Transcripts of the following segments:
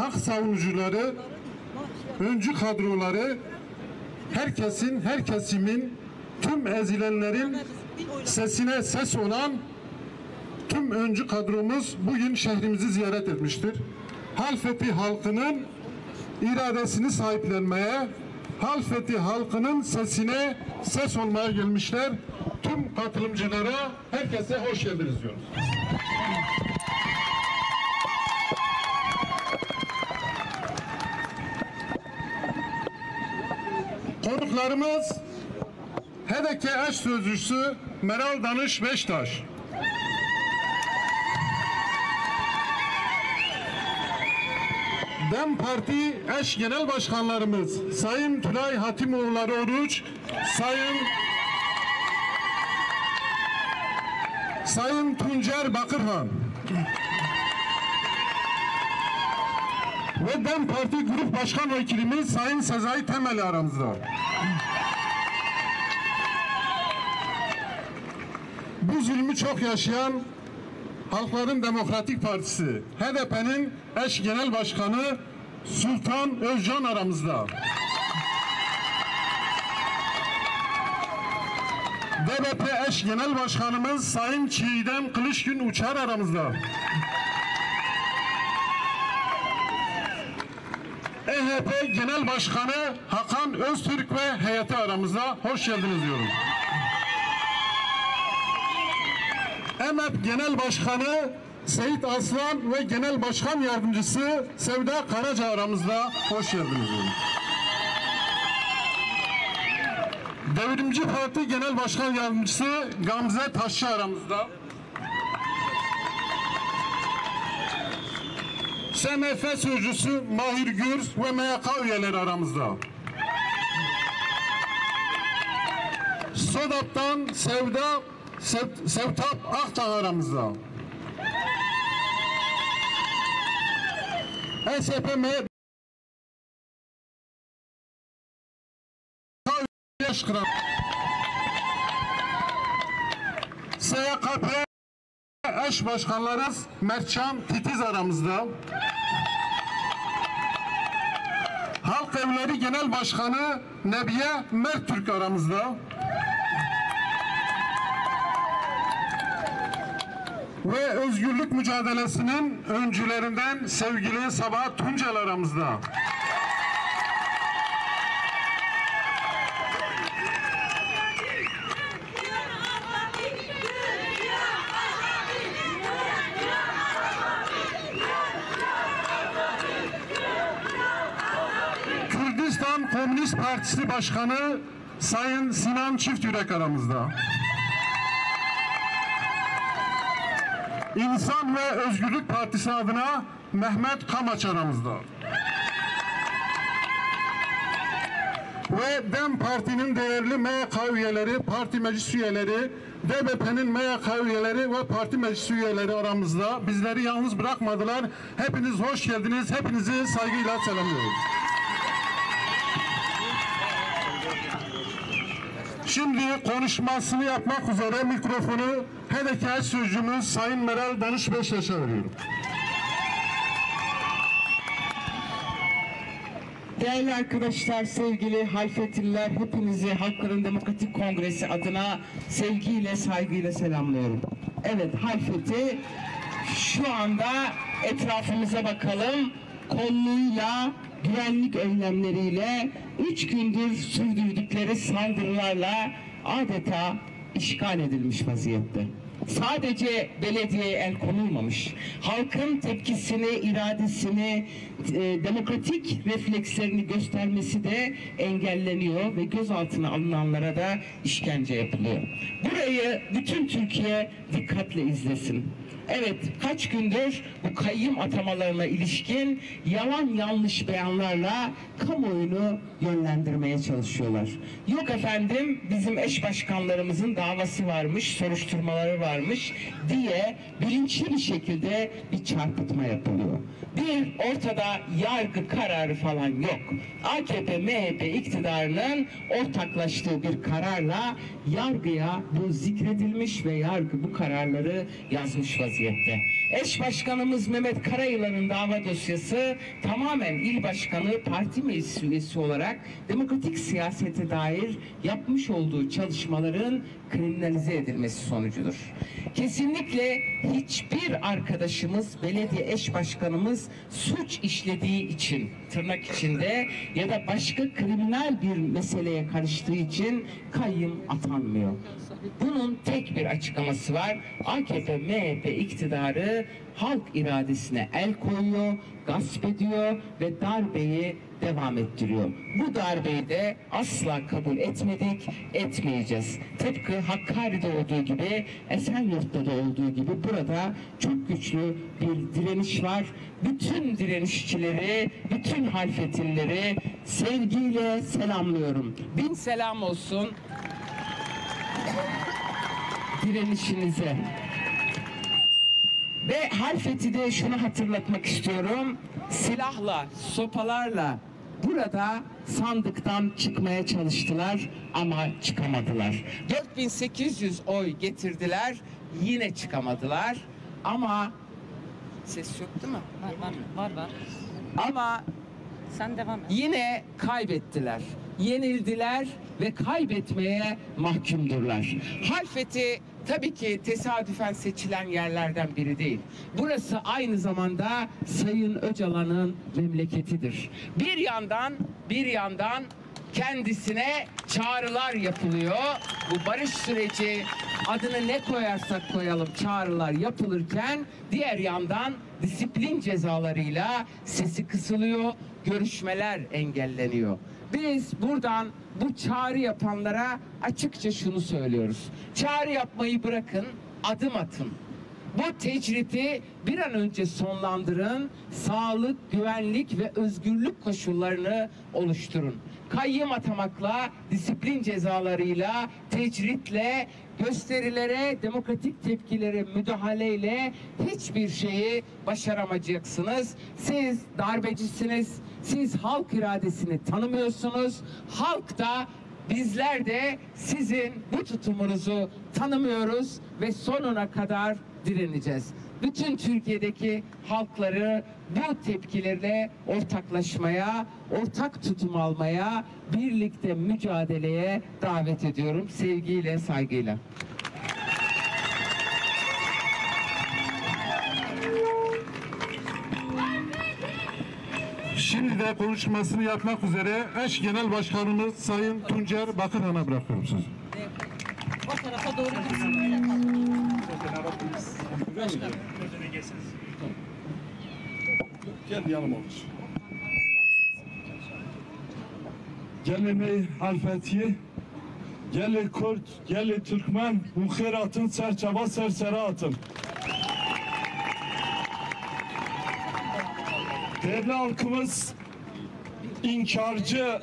hak savunucuları, öncü kadroları, herkesin, her kesimin, tüm ezilenlerin sesine ses olan tüm öncü kadromuz bugün şehrimizi ziyaret etmiştir. Halfeti halkının iradesini sahiplenmeye, Halfeti halkının sesine ses olmaya gelmişler. Tüm katılımcılara, herkese hoş geldiniz diyoruz. Konuklarımız HDP eş sözcüsü Meral Danış Beştaş, DEM Parti eş genel başkanlarımız Sayın Tülay Hatimoğulları Oruç, Sayın Tuncer Bakırhan ve DEM Parti Grup Başkan Vekilimiz Sayın Sezai Temel aramızda. Bu zulmü çok yaşayan Halkların Demokratik Partisi HDP'nin eş genel başkanı Sultan Özcan aramızda. DBP eş genel başkanımız Sayın Çiğdem Kılıçgün Uçar aramızda. EHP Genel Başkanı Hakan Öztürk ve heyeti aramızda. Hoş geldiniz diyorum. EMEP Genel Başkanı Seyit Aslan ve Genel Başkan Yardımcısı Sevda Karaca aramızda. Hoş geldiniz diyorum. Devrimci Parti Genel Başkan Yardımcısı Gamze Taşçı aramızda. SMF Sözcüsü Mahir Gürs ve MYK üyeleri aramızda. SODAP'tan Sevtap Akçağ aramızda. SPM SYKP eş başkanlarımız Mertcan Titiz aramızda. Halk Evleri Genel Başkanı Nebiye Mertürk aramızda. Ve özgürlük mücadelesinin öncülerinden sevgili Sabahat Tuncel aramızda. Kürdistan Komünist Partisi Başkanı Sayın Sinan Çiftyürek aramızda. İnsan ve Özgürlük Partisi adına Mehmet Kamaç aramızda. Ve DEM Parti'nin değerli MYK üyeleri, parti meclis üyeleri, DBP'nin MYK üyeleri ve parti meclis üyeleri aramızda. Bizleri yalnız bırakmadılar. Hepiniz hoş geldiniz. Hepinizi saygıyla selamlıyoruz. Şimdi konuşmasını yapmak üzere mikrofonu HDP eş sözcümüz Sayın Meral Danış Beştaş'a veriyorum. Değerli arkadaşlar, sevgili Halfetliler, hepinizi Halkların Demokratik Kongresi adına sevgiyle, saygıyla selamlıyorum. Evet, Halfeti şu anda etrafımıza bakalım. Kolluyla, güvenlik önlemleriyle 3 gündür sürdürdükleri saldırılarla adeta işgal edilmiş vaziyette. Sadece belediyeye el konulmamış. Halkın tepkisini, iradesini, demokratik reflekslerini göstermesi de engelleniyor ve gözaltına alınanlara da işkence yapılıyor. Burayı bütün Türkiye dikkatle izlesin. Evet, kaç gündür bu kayyum atamalarına ilişkin yalan yanlış beyanlarla kamuoyunu yönlendirmeye çalışıyorlar. Yok efendim, bizim eş başkanlarımızın davası varmış, soruşturmaları varmış diye bilinçli bir şekilde bir çarpıtma yapılıyor. Bir ortada yargı kararı falan yok. AKP, MHP iktidarının ortaklaştığı bir kararla yargıya bu zikredilmiş ve yargı bu kararları yazmış vaziyette. vaziyette. Eş başkanımız Mehmet Karayılan'ın dava dosyası tamamen il başkanı parti meclis üyesi olarak demokratik siyasete dair yapmış olduğu çalışmaların kriminalize edilmesi sonucudur. Kesinlikle hiçbir arkadaşımız, belediye eş başkanımız suç işlediği için, tırnak içinde, ya da başka kriminal bir meseleye karıştığı için kayyım atanmıyor. Bunun tek bir açıklaması var. AKP, MHP iktidarı halk iradesine el koyuyor, gasp ediyor ve darbeyi devam ettiriyor. Bu darbeyi de asla kabul etmedik, etmeyeceğiz. Tıpkı Hakkari'de olduğu gibi, Esenyurt'ta da olduğu gibi burada çok güçlü bir direniş var. Bütün direnişçileri, bütün halfetilleri sevgiyle selamlıyorum. Bin selam olsun direnişinize. Ve Halfeti'de şunu hatırlatmak istiyorum. Silahla, sopalarla burada sandıktan çıkmaya çalıştılar ama çıkamadılar. 4800 oy getirdiler, yine çıkamadılar. Ama ses yok değil mi? Var. Ama Sen devam et. yine kaybettiler. Yenildiler ve kaybetmeye mahkumdurlar. Halfeti tabii ki tesadüfen seçilen yerlerden biri değil. Burası aynı zamanda Sayın Öcalan'ın memleketidir. Bir yandan kendisine çağrılar yapılıyor. Bu barış süreci, adını ne koyarsak koyalım, çağrılar yapılırken diğer yandan disiplin cezalarıyla sesi kısılıyor, görüşmeler engelleniyor. Biz buradan bu çağrı yapanlara açıkça şunu söylüyoruz. Çağrı yapmayı bırakın, adım atın. Bu tecriti bir an önce sonlandırın, sağlık, güvenlik ve özgürlük koşullarını oluşturun. Kayyım atamakla, disiplin cezalarıyla, tecritle, gösterilere, demokratik tepkilere müdahaleyle hiçbir şeyi başaramayacaksınız. Siz darbecisiniz, siz halk iradesini tanımıyorsunuz. Halk da, bizler de sizin bu tutumunuzu tanımıyoruz ve sonuna kadar direneceğiz. Bütün Türkiye'deki halkları bu tepkilerle ortaklaşmaya, ortak tutum almaya, birlikte mücadeleye davet ediyorum. Sevgiyle, saygıyla. Şimdi de konuşmasını yapmak üzere eş genel başkanımız Sayın Tuncer Bakırhan'a bırakıyorum sözü. O tarafa doğru gitsin. Gel yanıma olur. Gelin halfeti, gelin Kürt, gelin Türkmen, bu khairatın serçaba sersere atın. Değerli halkımız, inkarcı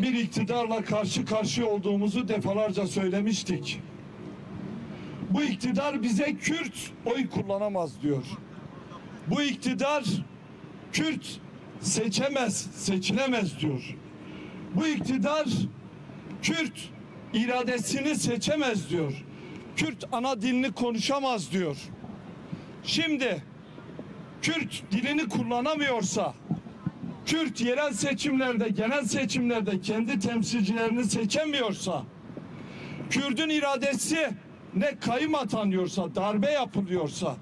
bir iktidarla karşı karşıya olduğumuzu defalarca söylemiştik. Bu iktidar bize Kürt oy kullanamaz diyor. Bu iktidar Kürt seçemez, seçilemez diyor. Bu iktidar Kürt iradesini seçemez diyor. Kürt ana dilini konuşamaz diyor. Şimdi Kürt dilini kullanamıyorsa, Kürt yerel seçimlerde, genel seçimlerde kendi temsilcilerini seçemiyorsa, Kürt'ün iradesi ne kayyım atanıyorsa, darbe yapılıyorsa,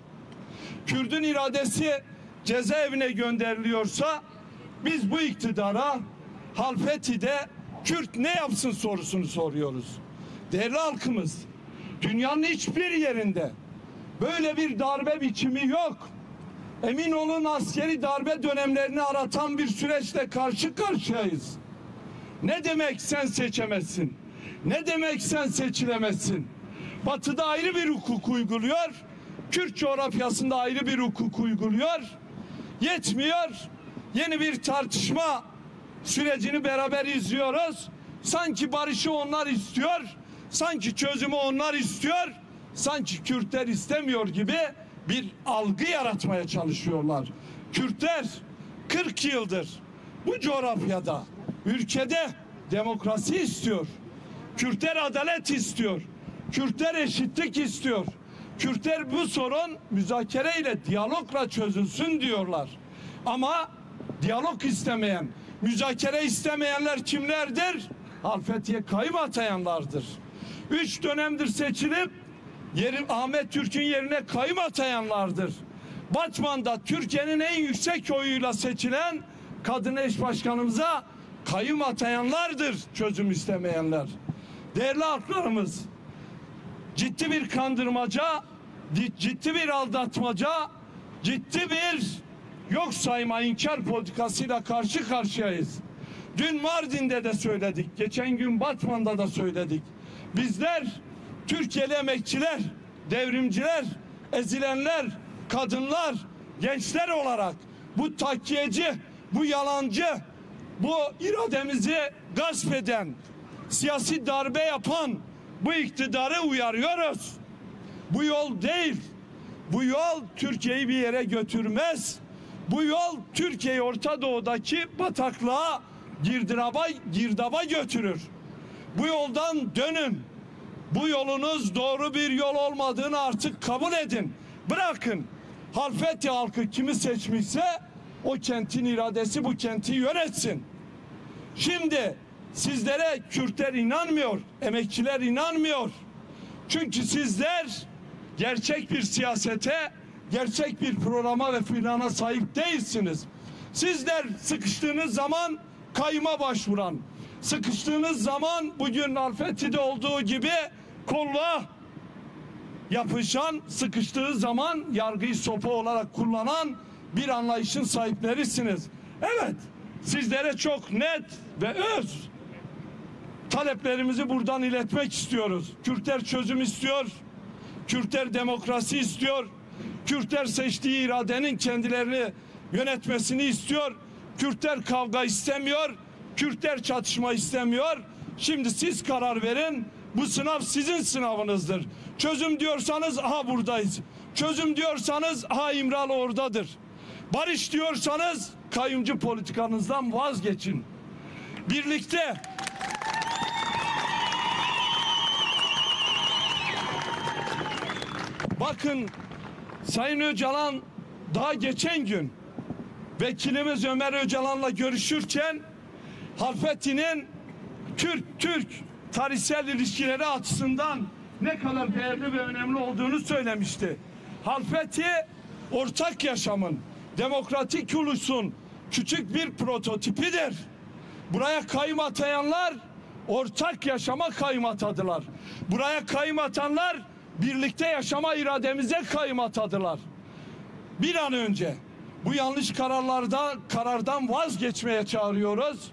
Kürt'ün iradesi cezaevine gönderiliyorsa, biz bu iktidara Halfeti'de Kürt ne yapsın sorusunu soruyoruz. Değerli halkımız, dünyanın hiçbir yerinde böyle bir darbe biçimi yok. Emin olun, askeri darbe dönemlerini aratan bir süreçle karşı karşıyayız. Ne demek sen seçemezsin? Ne demek sen seçilemezsin? Batı'da ayrı bir hukuk uyguluyor, Kürt coğrafyasında ayrı bir hukuk uyguluyor. Yetmiyor, yeni bir tartışma sürecini beraber izliyoruz. Sanki barışı onlar istiyor, sanki çözümü onlar istiyor, sanki Kürtler istemiyor gibi bir algı yaratmaya çalışıyorlar. Kürtler 40 yıldır bu coğrafyada, ülkede demokrasi istiyor. Kürtler adalet istiyor. Kürtler eşitlik istiyor. Kürtler bu sorun müzakereyle, diyalogla çözülsün diyorlar. Ama diyalog istemeyen, müzakere istemeyenler kimlerdir? Halfeti'ye kayım atayanlardır. 3 dönemdir seçilip Ahmet Türk'ün yerine kayım atayanlardır. Batman'da Türkiye'nin en yüksek oyuyla seçilen kadın eş başkanımıza kayım atayanlardır, çözüm istemeyenler. Değerli halklarımız, ciddi bir kandırmaca, ciddi bir aldatmaca, ciddi bir yok sayma, inkar politikasıyla karşı karşıyayız. Dün Mardin'de de söyledik, geçen gün Batman'da da söyledik. Bizler Türkiye'li emekçiler, devrimciler, ezilenler, kadınlar, gençler olarak bu takkiyeci, bu yalancı, bu irademizi gasp eden, siyasi darbe yapan bu iktidarı uyarıyoruz. Bu yol değil. Bu yol Türkiye'yi bir yere götürmez. Bu yol Türkiye'yi Orta Doğu'daki bataklığa, girdaba götürür. Bu yoldan dönün. Bu yolunuz doğru bir yol olmadığını artık kabul edin. Bırakın Halfeti halkı kimi seçmişse o kentin iradesi bu kenti yönetsin. Şimdi sizlere Kürtler inanmıyor, emekçiler inanmıyor. Çünkü sizler gerçek bir siyasete, gerçek bir programa ve plana sahip değilsiniz. Sizler sıkıştığınız zaman kayıma başvuran, sıkıştığınız zaman bugün Halfeti'de olduğu gibi kolluğa yapışan, sıkıştığı zaman yargıyı sopa olarak kullanan bir anlayışın sahiplerisiniz. Evet, sizlere çok net ve öz taleplerimizi buradan iletmek istiyoruz. Kürtler çözüm istiyor, Kürtler demokrasi istiyor, Kürtler seçtiği iradenin kendilerini yönetmesini istiyor, Kürtler kavga istemiyor, Kürtler çatışma istemiyor. Şimdi siz karar verin. Bu sınav sizin sınavınızdır. Çözüm diyorsanız aha buradayız. Çözüm diyorsanız aha İmralı oradadır. Barış diyorsanız kayyumcu politikanızdan vazgeçin. Birlikte bakın Sayın Öcalan daha geçen gün vekilimiz Ömer Öcalan'la görüşürken Halfeti'nin Türk tarihsel ilişkileri açısından ne kadar değerli ve önemli olduğunu söylemişti. Halfeti ortak yaşamın, demokratik ulusun küçük bir prototipidir. Buraya kayım atayanlar ortak yaşama kayım atadılar. Buraya kayım atanlar birlikte yaşama irademize kayım atadılar. Bir an önce bu yanlış karardan vazgeçmeye çağırıyoruz.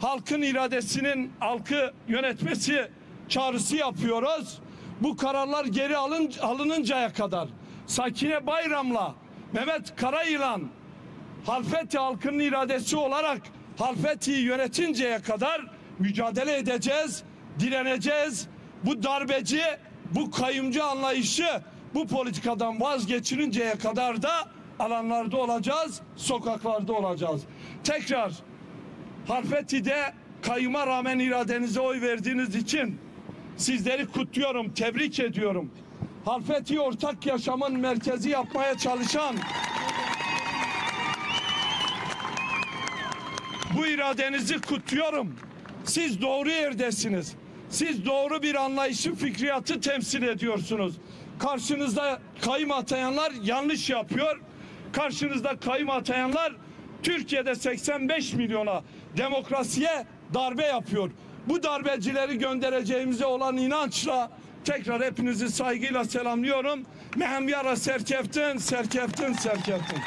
Halkın iradesinin halkı yönetmesi çağrısı yapıyoruz. Bu kararlar geri alınıncaya kadar Sakine Bayram'la Mehmet Karayılan Halfeti halkının iradesi olarak Halfeti'yi yönetinceye kadar mücadele edeceğiz, direneceğiz. Bu darbeci, bu kayımcı anlayışı, bu politikadan vazgeçirinceye kadar da alanlarda olacağız, sokaklarda olacağız. Tekrar Halfeti'de kayıma rağmen iradenize oy verdiğiniz için sizleri kutluyorum, tebrik ediyorum. Halfeti'yi ortak yaşamın merkezi yapmaya çalışan, bu iradenizi kutluyorum. Siz doğru yerdesiniz. Siz doğru bir anlayışı, fikriyatı temsil ediyorsunuz. Karşınızda kayım atayanlar yanlış yapıyor. Karşınızda kayım atayanlar Türkiye'de 85 milyona demokrasiye darbe yapıyor. Bu darbecileri göndereceğimize olan inançla tekrar hepinizi saygıyla selamlıyorum. Mehem yara serkeftin, serkeftin, serkeftin.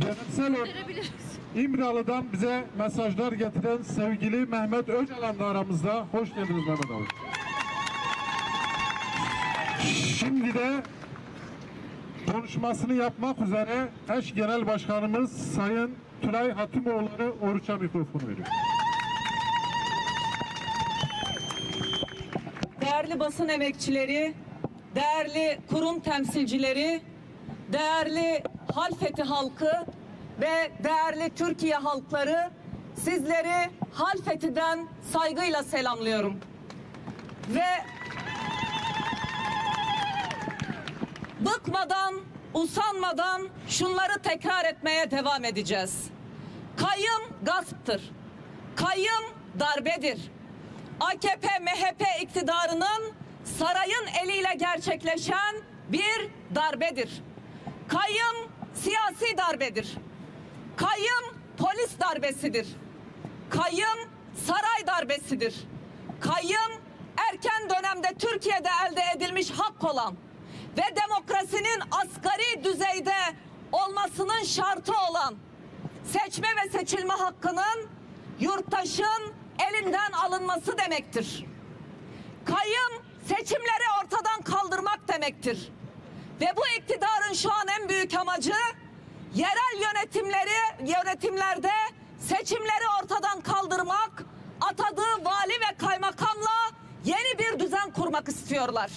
Dönemsel İmralı'dan bize mesajlar getiren sevgili Mehmet Öcalan da aramızda. Hoş geldiniz Mehmet abi. Şimdi de konuşmasını yapmak üzere eş genel başkanımız Sayın Tülay Hatimoğulları Oruç'a mikrofon veriyor. Değerli basın emekçileri, değerli kurum temsilcileri, değerli Halfeti halkı ve değerli Türkiye halkları, sizleri Halfeti'den saygıyla selamlıyorum. Ve bıkmadan, usanmadan şunları tekrar etmeye devam edeceğiz. Kayım gasptır. Kayım darbedir. AKP, MHP iktidarının sarayın eliyle gerçekleşen bir darbedir. Kayım siyasi darbedir. Kayım polis darbesidir. Kayım saray darbesidir. Kayım erken dönemde Türkiye'de elde edilmiş hak olan ve demokrasinin asgari düzeyde olmasının şartı olan seçme ve seçilme hakkının yurttaşın elinden alınması demektir. Kayım seçimleri ortadan kaldırmak demektir. Ve bu iktidarın şu an en büyük amacı yerel yönetimlerde seçimleri ortadan kaldırmak, atadığı vali ve kaymakamla yeni bir düzen kurmak istiyorlar.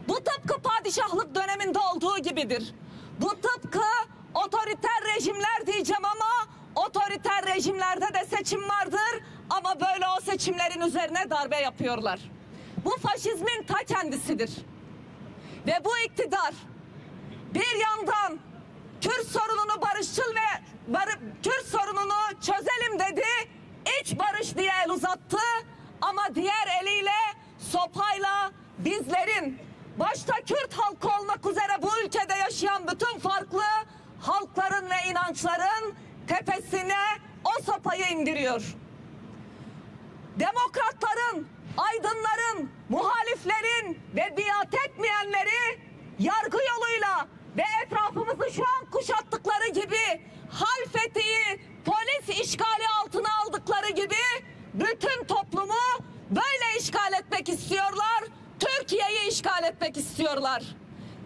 Bu tıpkı padişahlık döneminde olduğu gibidir. Bu tıpkı otoriter rejimler diyeceğim ama otoriter rejimlerde de seçim vardır ama böyle o seçimlerin üzerine darbe yapıyorlar. Bu faşizmin ta kendisidir. Ve bu iktidar bir yandan Kürt sorununu barışçıl ve Kürt sorununu çözelim dedi, iç barış diye el uzattı ama diğer eliyle sopayla bizlerin, başta Kürt halkı olmak üzere bu ülkede yaşayan bütün farklı halkların ve inançların tepesine o sopayı indiriyor. Demokratların, aydınların, muhaliflerin ve biat etmeyenleri yargı yoluyla ve etrafımızı şu an kuşattıkları gibi, Halfeti'yi polis işgali altına aldıkları gibi bütün toplumu böyle işgal etmek istiyorlar. Türkiye'yi işgal etmek istiyorlar.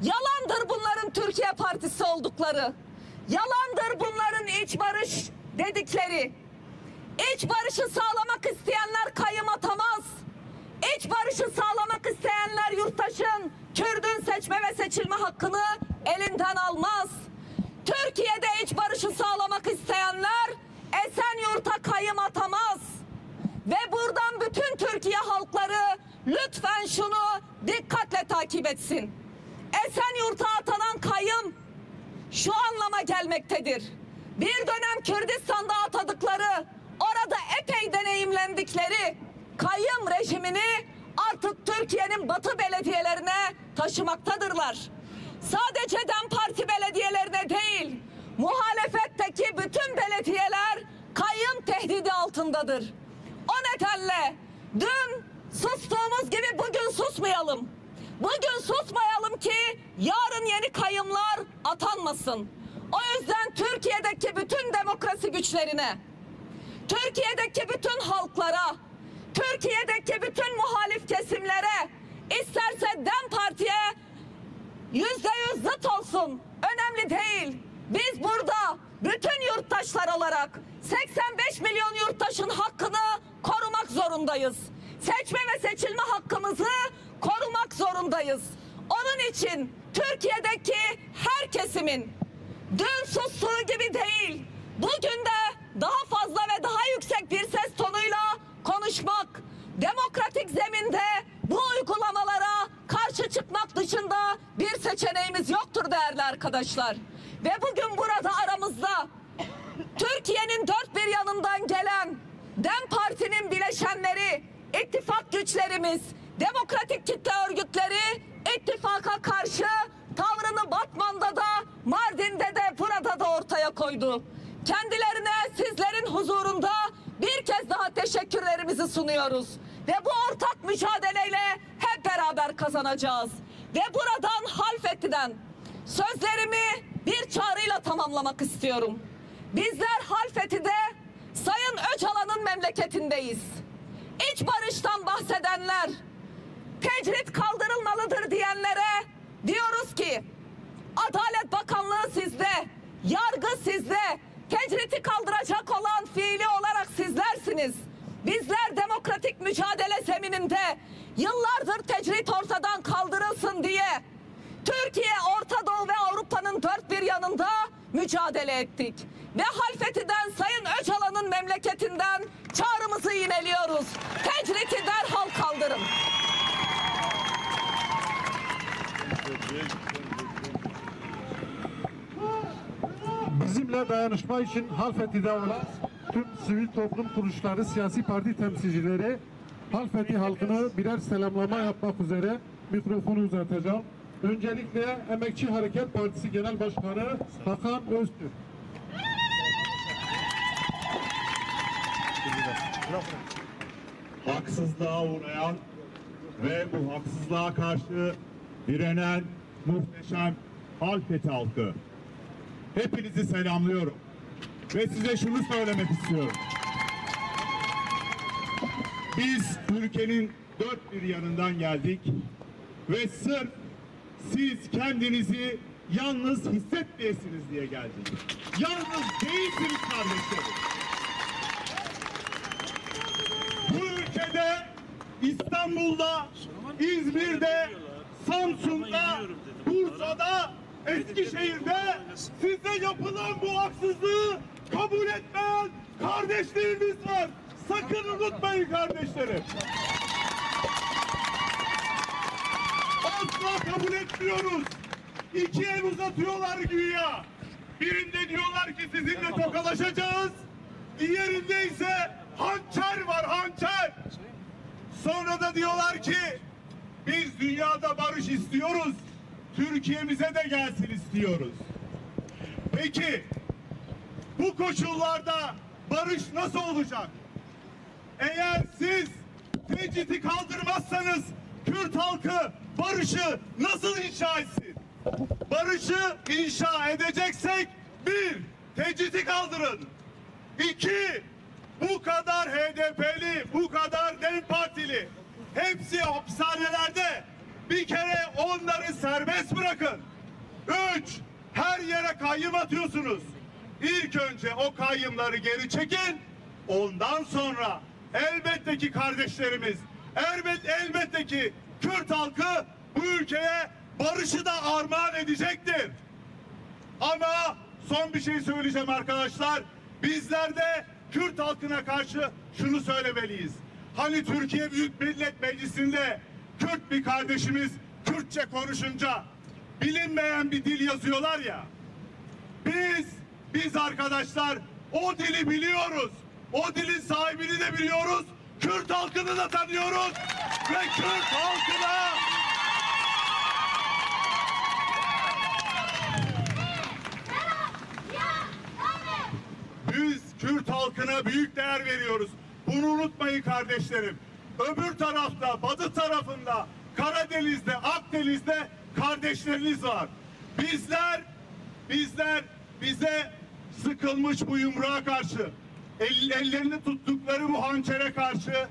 Yalandır bunların Türkiye Partisi oldukları. Yalandır bunların iç barış dedikleri. İç barışı sağlamak isteyenler kayım atamaz. İç barışı sağlamak isteyenler yurttaşın, Kürdün seçme ve seçilme hakkını elinden almaz. Türkiye'de iç barışı sağlamak isteyenler Esenyurt'a kayım atamaz. Ve buradan bütün Türkiye halkları lütfen şunu dikkatle takip etsin. Esenyurt'a atanan kayım şu anlama gelmektedir. Bir dönem Kürdistan'da atadıkları, orada epey deneyimlendikleri kayım rejimini artık Türkiye'nin batı belediyelerine taşımaktadırlar. Sadece DEM Parti belediyelerine değil, muhalefetteki bütün belediyeler kayım tehdidi altındadır. O nedenle dün sustuğumuz gibi bugün susmayalım. Bugün susmayalım ki yarın yeni kayımlar atanmasın. O yüzden Türkiye'deki bütün demokrasi güçlerine, Türkiye'deki bütün halklara, Türkiye'deki bütün muhalif kesimlere, isterse DEM Parti'ye %100 zıt olsun, önemli değil. Biz burada bütün yurttaşlar olarak 85 milyon yurttaşın hakkını korumak zorundayız. Seçme ve seçilme hakkımızı korumak zorundayız. Onun için Türkiye'deki her kesimin dün sustuğu gibi değil, bugün de daha fazla ve daha yüksek bir ses tonuyla konuşmak, demokratik zeminde bu uygulamalara karşı çıkmak dışında bir seçeneğimiz yoktur değerli arkadaşlar. Ve bugün burada aramızda Türkiye'nin dört bir yanından gelen DEM Parti'nin bileşenleri, ittifak güçlerimiz, demokratik kitle örgütleri ittifaka karşı tavrını Batman'da da, Mardin'de de, burada da ortaya koydu. Kendilerine sizlerin huzurunda bir kez daha teşekkürlerimizi sunuyoruz. Ve bu ortak mücadeleyle hep beraber kazanacağız. Ve buradan Halfeti'den sözlerimi bir çağrıyla tamamlamak istiyorum. Bizler Halfeti'de Sayın Öcalan'ın memleketindeyiz. İç barıştan bahsedenler, tecrit kaldırılmalıdır diyenlere diyoruz ki Adalet Bakanlığı sizde, yargı sizde, tecriti kaldıracak olan fiili olarak sizlersiniz. Bizler demokratik mücadele zemininde yıllardır tecrit ortadan kaldırılsın diye Türkiye, Orta Doğu ve Avrupa'nın dört bir yanında mücadele ettik. ve Halfeti'den Sayın Öcalan'ın memleketinden çağrımızı yineliyoruz. Tecriti derhal kaldırın. Bizimle dayanışma için Halfeti'de olan tüm sivil toplum kuruluşları, siyasi parti temsilcileri, Halfeti halkını birer selamlama yapmak üzere mikrofonu uzatacağım. Öncelikle Emekçi Hareket Partisi Genel Başkanı Hakan Öztürk. Haksızlığa uğrayan ve bu haksızlığa karşı direnen muhteşem Halfeti halkı. Hepinizi selamlıyorum. Ve size şunu söylemek istiyorum. Biz ülkenin dört bir yanından geldik ve sırf siz kendinizi yalnız hissetmeyesiniz diye geldik. Yalnız değilsiniz kardeşlerim. Bu ülkede, İstanbul'da, İzmir'de, Samsun'da, Bursa'da, Eskişehir'de size yapılan bu haksızlığı kabul etmeyen kardeşleriniz var. Sakın unutmayın kardeşlerim. Asla kabul etmiyoruz. İki el uzatıyorlar güya. Birinde diyorlar ki sizinle tokalaşacağız. Diğerinde ise hançer var, hançer. Sonra da diyorlar ki biz dünyada barış istiyoruz. Türkiye'mize de gelsin istiyoruz. Peki bu koşullarda barış nasıl olacak? Eğer siz tecridi kaldırmazsanız Kürt halkı barışı nasıl inşa etsin? Barışı inşa edeceksek bir, tecridi kaldırın. İki, bu kadar HDP'li, bu kadar DEM Partili hepsi hapishanelerde. Bir kere onları serbest bırakın. Üç, her yere kayyım atıyorsunuz. İlk önce o kayyımları geri çekin. Ondan sonra elbette ki kardeşlerimiz, elbette ki Kürt halkı bu ülkeye barışı da armağan edecektir. Ama son bir şey söyleyeceğim arkadaşlar. Bizler de Kürt halkına karşı şunu söylemeliyiz. Hani Türkiye Büyük Millet Meclisi'nde Kürt bir kardeşimiz Kürtçe konuşunca bilinmeyen bir dil yazıyorlar ya. Biz arkadaşlar o dili biliyoruz. O dilin sahibini de biliyoruz. Kürt halkını da tanıyoruz. Ve Kürt halkına biz Kürt halkına büyük değer veriyoruz. Bunu unutmayın kardeşlerim. Öbür tarafta, batı tarafında, Karadeniz'de, Akdeniz'de kardeşleriniz var. Bizler bize sıkılmış bu yumruğa karşı, ellerini tuttukları bu hançere karşı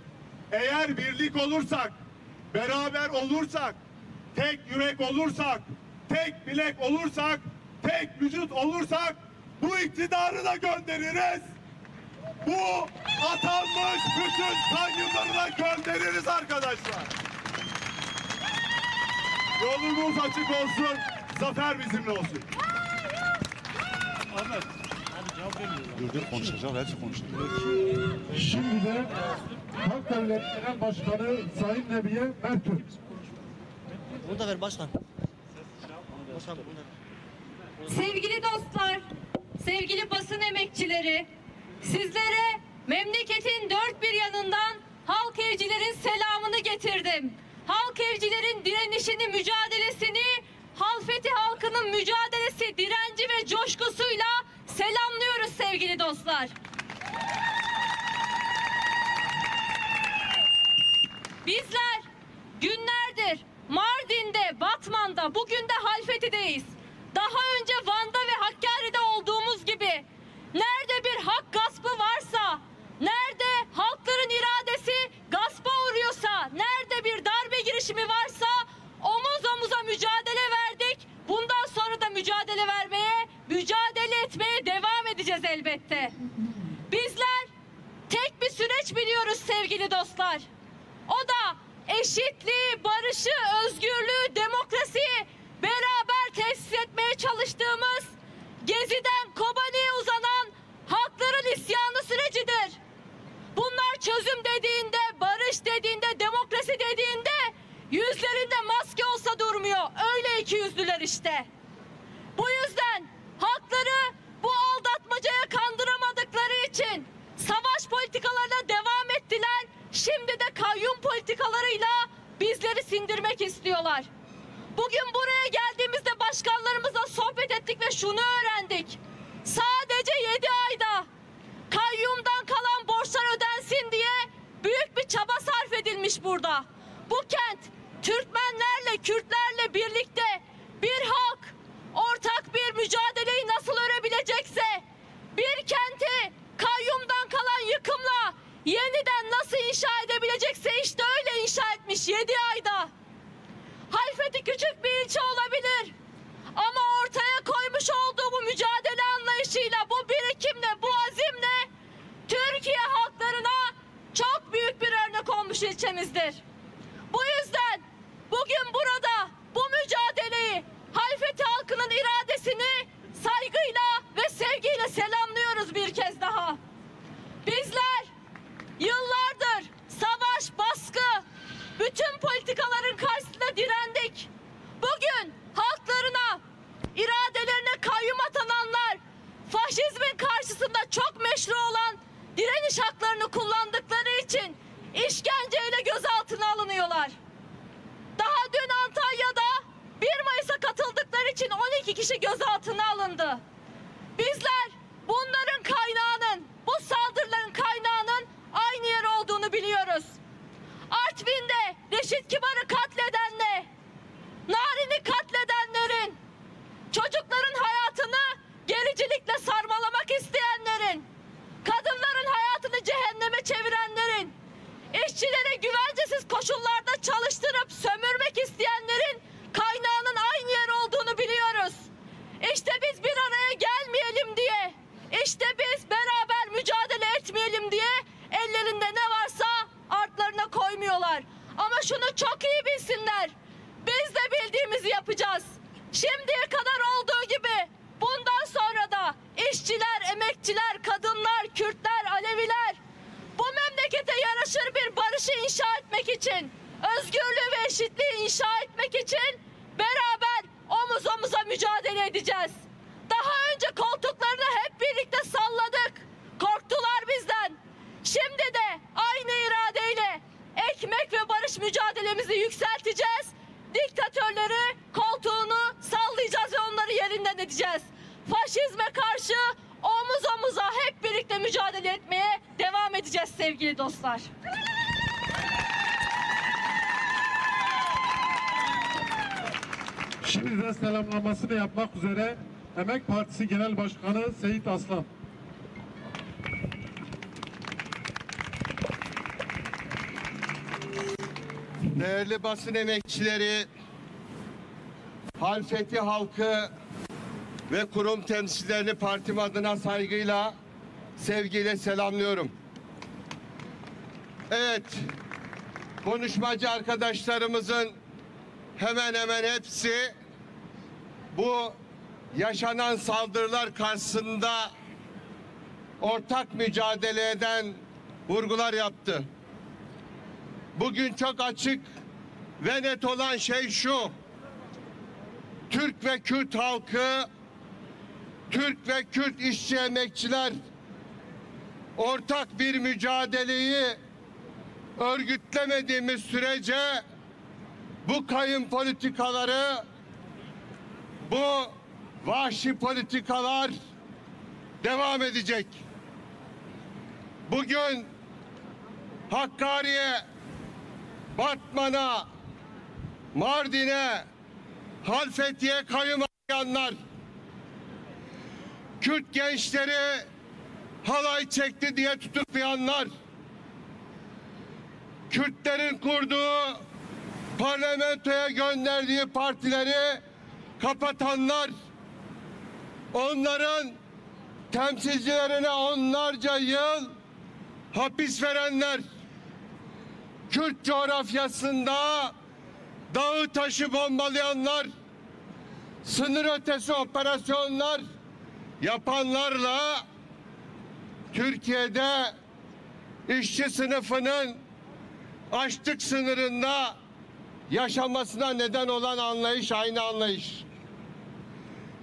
eğer birlik olursak, beraber olursak, tek yürek olursak, tek bilek olursak, tek vücut olursak bu iktidarı da göndeririz. Bu atanmış bütün kayyumları da göndeririz arkadaşlar. Yolumuz açık olsun, zafer bizimle olsun. Ahmet. Dur konuşacağım, hepsi konuşacak. Şimdi de Halk Devleti Genel Başkanı Sayın Nebiye Mertürk. Bunu da ver başkan. Başkan bunu da ver. Sevgili dostlar, sevgili basın emekçileri, sizlere memleketin dört bir yanından halk evcilerin selamını getirdim. Halk evcilerin direnişini, mücadelesini, Halfeti halkının mücadelesi, direnci ve coşkusuyla selamlıyoruz sevgili dostlar. Bizler günlerdir Mardin'de, Batman'da, bugün de Halfeti'deyiz. Daha önce Van'da ve Hakkari'de olduğumuz gibi nerede bir hak gaspı varsa, nerede halkların iradesi gaspa uğruyorsa, nerede bir darbe girişimi varsa omuz omuza mücadele verdik. Bundan sonra da mücadele vermeye, mücadele etmeye devam edeceğiz elbette. Bizler tek bir süreç biliyoruz sevgili dostlar. O da eşitliği, barışı, özgürlüğü, demokrasiyi beraber tesis etmeye çalıştığımız, Gezi'den Kobani'ye uzanan işte. Bu yüzden halkları bu aldatmacaya kandıramadıkları için savaş politikalarına devam ettiler. Şimdi de kayyum politikalarıyla bizleri sindirmek istiyorlar. Bugün buraya geldiğimizde başkanlarımızla sohbet ettik ve şunu öğrendik. Sadece 7 ayda kayyumdan kalan borçlar ödensin diye büyük bir çaba sarf edilmiş burada. Bu kent Türkmenlerle, Kürtlerle birlikte bir halk ortak bir mücadeleyi nasıl örebilecekse, bir kenti kayyumdan kalan yıkımla yeniden nasıl inşa edebilecekse işte öyle inşa etmiş 7 ayda. Halfeti küçük bir ilçe olabilir ama ortaya koymuş olduğu bu mücadele anlayışıyla, bu birikimle, bu azimle Türkiye halklarına çok büyük bir örnek olmuş ilçemizdir. Bu yüzden bugün burada bu mücadeleyi, Halfeti halkının iradesini saygıyla ve sevgiyle selamlıyoruz bir kez daha. Bizler yıllardır savaş, baskı, bütün politikaların karşısında direndik. Bugün halklarına, iradelerine kayyum atananlar, faşizmin karşısında çok meşru olan direniş haklarını kullandıkları için işkenceyle gözaltına alınıyorlar. Daha dün Antalya'da 1 Mayıs'a katıldıkları için 12 kişi gözaltına alındı. Bizler bunların kaynağının, bu saldırıların kaynağının aynı yer olduğunu biliyoruz. Artvin'de Reşit Kibar'ı katledenle, Narin'i katledenlerin, çocukların hayatını gericilikle sarmalamak isteyenlerin, kadınların hayatını cehenneme çevirenlerin, işçileri güvencesiz koşullarda çalıştırıp sömürmek isteyenlerin kaynağının aynı yer olduğunu biliyoruz. İşte biz bir araya gelmeyelim diye, işte biz beraber mücadele etmeyelim diye ellerinde ne varsa artlarına koymuyorlar. Ama şunu çok iyi bilsinler, biz de bildiğimizi yapacağız. Şimdiye kadar olduğu gibi bundan sonra da işçiler, emekçiler, kadınlar, Kürtler, Aleviler bu memlekete yaraşır bir barışı inşa etmek için, özgürlüğü ve eşitliği inşa etmek için beraber omuz omuza mücadele edeceğiz. Daha önce koltuklarını hep birlikte salladık. Korktular bizden. Şimdi de aynı iradeyle ekmek ve barış mücadelemizi yükselteceğiz. Diktatörleri koltuğunu sallayacağız ve onları yerinden edeceğiz. Faşizme karşı omuz omuza hep birlikte mücadele etmeye devam edeceğiz sevgili dostlar. Şimdi de selamlamasını yapmak üzere Emek Partisi Genel Başkanı Seyit Aslan. Değerli basın emekçileri, Halfeti halkı ve kurum temsilcilerini partim adına saygıyla, sevgiyle selamlıyorum. Evet, konuşmacı arkadaşlarımızın hemen hemen hepsi bu yaşanan saldırılar karşısında ortak mücadele eden vurgular yaptı. Bugün çok açık ve net olan şey şu: Türk ve Kürt halkı, Türk ve Kürt işçi emekçiler ortak bir mücadeleyi örgütlemediğimiz sürece bu kayın politikaları, bu vahşi politikalar devam edecek. Bugün Hakkari'ye, Batman'a, Mardin'e, Halfeti'ye kayyum atayanlar, Kürt gençleri halay çekti diye tutuklayanlar, Kürtlerin kurduğu, parlamentoya gönderdiği partileri kapatanlar, onların temsilcilerine onlarca yıl hapis verenler, Kürt coğrafyasında dağı taşı bombalayanlar, sınır ötesi operasyonlar yapanlarla Türkiye'de işçi sınıfının açlık sınırında yaşamasına neden olan anlayış aynı anlayış.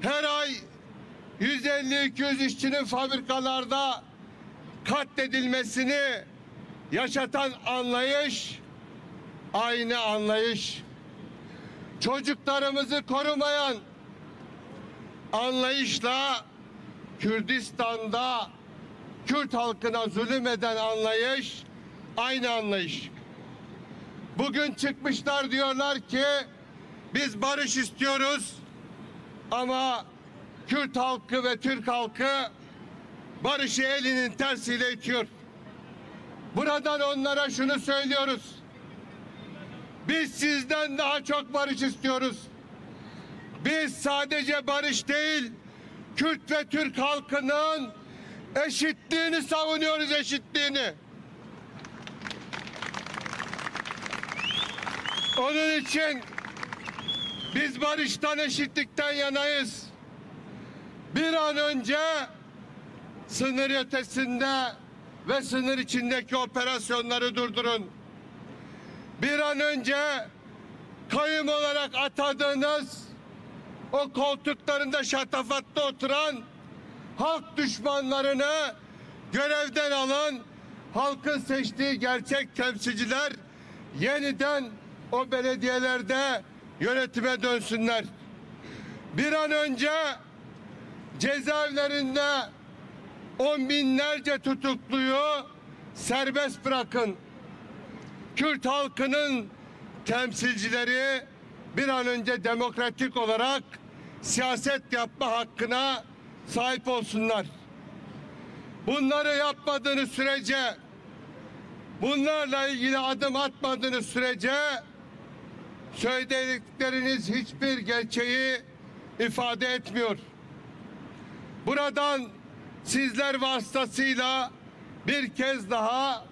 her ay 150-200 işçinin fabrikalarda katledilmesini yaşatan anlayış aynı anlayış. Çocuklarımızı korumayan anlayışla Kürdistan'da Kürt halkına zulüm eden anlayış aynı anlayış. Bugün çıkmışlar, diyorlar ki biz barış istiyoruz ama Kürt halkı ve Türk halkı barışı elinin tersiyle itiyor. Buradan onlara şunu söylüyoruz: biz sizden daha çok barış istiyoruz. Biz sadece barış değil, Kürt ve Türk halkının eşitliğini savunuyoruz, eşitliğini. Onun için biz barıştan, eşitlikten yanayız. Bir an önce sınır ötesinde ve sınır içindeki operasyonları durdurun. Bir an önce kayyum olarak atadığınız o koltuklarında şatafatlı oturan halk düşmanlarını görevden alın. Halkın seçtiği gerçek temsilciler yeniden o belediyelerde yönetime dönsünler. Bir an önce cezaevlerinde on binlerce tutukluyu serbest bırakın. Kürt halkının temsilcileri bir an önce demokratik olarak siyaset yapma hakkına sahip olsunlar. Bunları yapmadığınız sürece, bunlarla ilgili adım atmadığınız sürece söyledikleriniz hiçbir gerçeği ifade etmiyor. Buradan sizler vasıtasıyla bir kez daha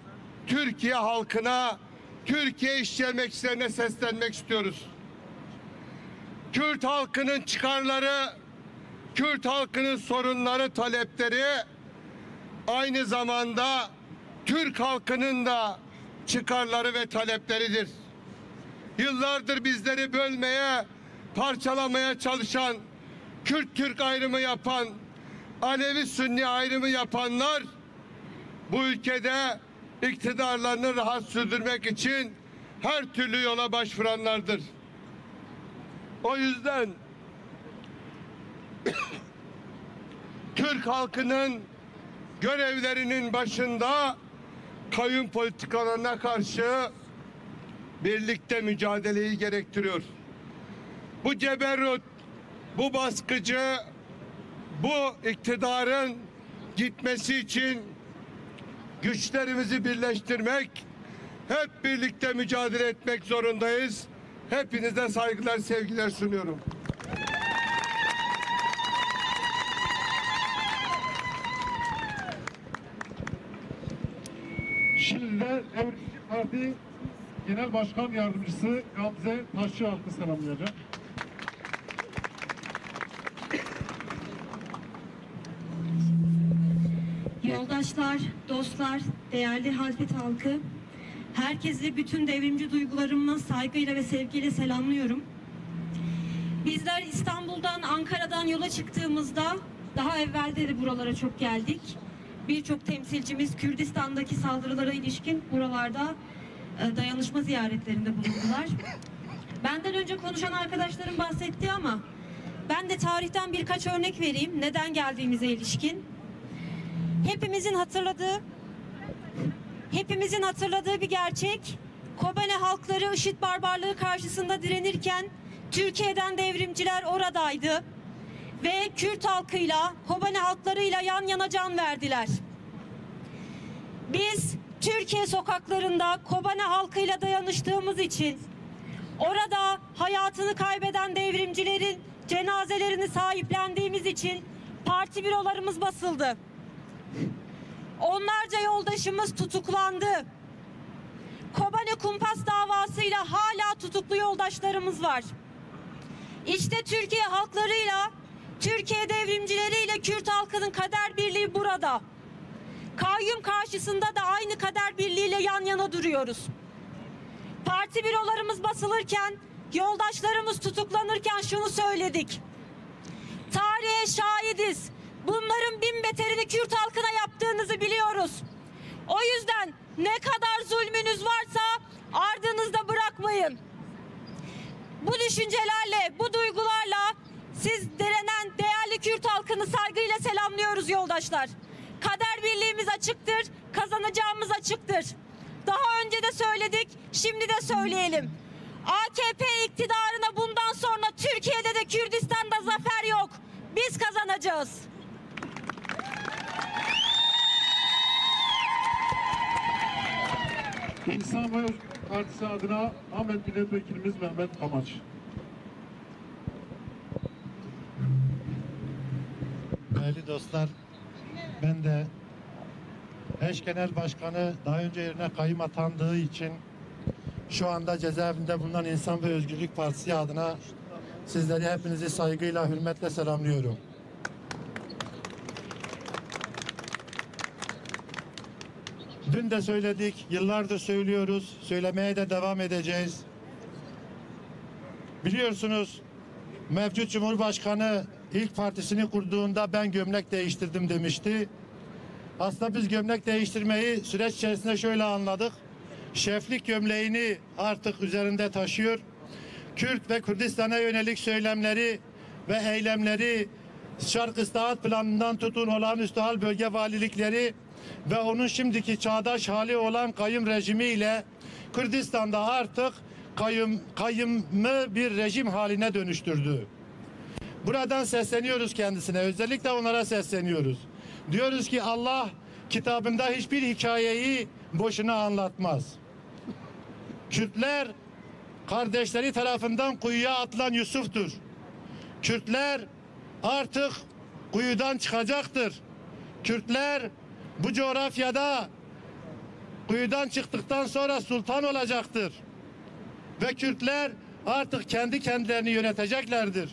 Türkiye halkına, Türkiye işçi emekçilerine seslenmek istiyoruz. Kürt halkının çıkarları, Kürt halkının sorunları, talepleri aynı zamanda Türk halkının da çıkarları ve talepleridir. Yıllardır bizleri bölmeye, parçalamaya çalışan, Kürt-Türk ayrımı yapan, Alevi-Sünni ayrımı yapanlar bu ülkede iktidarlarını rahat sürdürmek için her türlü yola başvuranlardır. O yüzden Türk halkının görevlerinin başında kayyum politikalarına karşı birlikte mücadeleyi gerektiriyor. Bu ceberrut, bu baskıcı, bu iktidarın gitmesi için güçlerimizi birleştirmek, hep birlikte mücadele etmek zorundayız. Hepinize saygılar, sevgiler sunuyorum. Şimdi de Devrimci Parti Genel Başkan Yardımcısı Gamze Taşçıaltı selamlayacak. Yoldaşlar, dostlar, değerli Halfet halkı, herkesi bütün devrimci duygularımla saygıyla ve sevgiyle selamlıyorum. Bizler İstanbul'dan, Ankara'dan yola çıktığımızda daha evvelde de buralara çok geldik. Birçok temsilcimiz Kürdistan'daki saldırılara ilişkin buralarda dayanışma ziyaretlerinde bulundular. Benden önce konuşan arkadaşlarım bahsetti ama ben de tarihten birkaç örnek vereyim neden geldiğimize ilişkin. Hepimizin hatırladığı bir gerçek, Kobane halkları IŞİD barbarlığı karşısında direnirken Türkiye'den devrimciler oradaydı ve Kürt halkıyla, Kobane halklarıyla yan yana can verdiler. Biz Türkiye sokaklarında Kobane halkıyla dayanıştığımız için, orada hayatını kaybeden devrimcilerin cenazelerini sahiplendiğimiz için parti bürolarımız basıldı. Onlarca yoldaşımız tutuklandı. Kobane kumpas davasıyla hala tutuklu yoldaşlarımız var. İşte Türkiye halklarıyla, Türkiye devrimcileriyle Kürt halkının kader birliği burada. Kayyum karşısında da aynı kader birliğiyle yan yana duruyoruz. Parti bürolarımız basılırken, yoldaşlarımız tutuklanırken şunu söyledik. Ta şahidiz. Bunların bin beterini Kürt halkına yaptığınızı biliyoruz. O yüzden ne kadar zulmünüz varsa ardınızda bırakmayın. Bu düşüncelerle, bu duygularla siz direnen değerli Kürt halkını saygıyla selamlıyoruz yoldaşlar. Kader birliğimiz açıktır, kazanacağımız açıktır. Daha önce de söyledik, şimdi de söyleyelim. AKP iktidarına bundan sonra Türkiye'de de Kürdistan'da zafer yok. Biz kazanacağız. İnsan ve Özgürlük Partisi adına Ahmet Milletvekilimiz Mehmet Kamaç. Değerli dostlar, ben de eş genel başkanı daha önce yerine kayyum atandığı için şu anda cezaevinde bulunan İnsan ve Özgürlük Partisi adına sizleri hepinizi saygıyla, hürmetle selamlıyorum. Dün de söyledik, yıllardır söylüyoruz, söylemeye de devam edeceğiz. Biliyorsunuz, mevcut Cumhurbaşkanı ilk partisini kurduğunda ben gömlek değiştirdim demişti. Aslında biz gömlek değiştirmeyi süreç içerisinde şöyle anladık. Şeflik gömleğini artık üzerinde taşıyor. Kürt ve Kürdistan'a yönelik söylemleri ve eylemleri, Şark Islahat Planı'ndan tutun olağanüstü hal bölge valilikleri ve onun şimdiki çağdaş hali olan kayyum rejimiyle Kürdistan'da artık kayyumlu bir rejim haline dönüştürdü. Buradan sesleniyoruz kendisine, özellikle onlara sesleniyoruz. Diyoruz ki Allah kitabında hiçbir hikayeyi boşuna anlatmaz. Kürtler kardeşleri tarafından kuyuya atılan Yusuf'tur. Kürtler artık kuyudan çıkacaktır. Kürtler bu coğrafyada kuyudan çıktıktan sonra sultan olacaktır. Ve Kürtler artık kendi kendilerini yöneteceklerdir.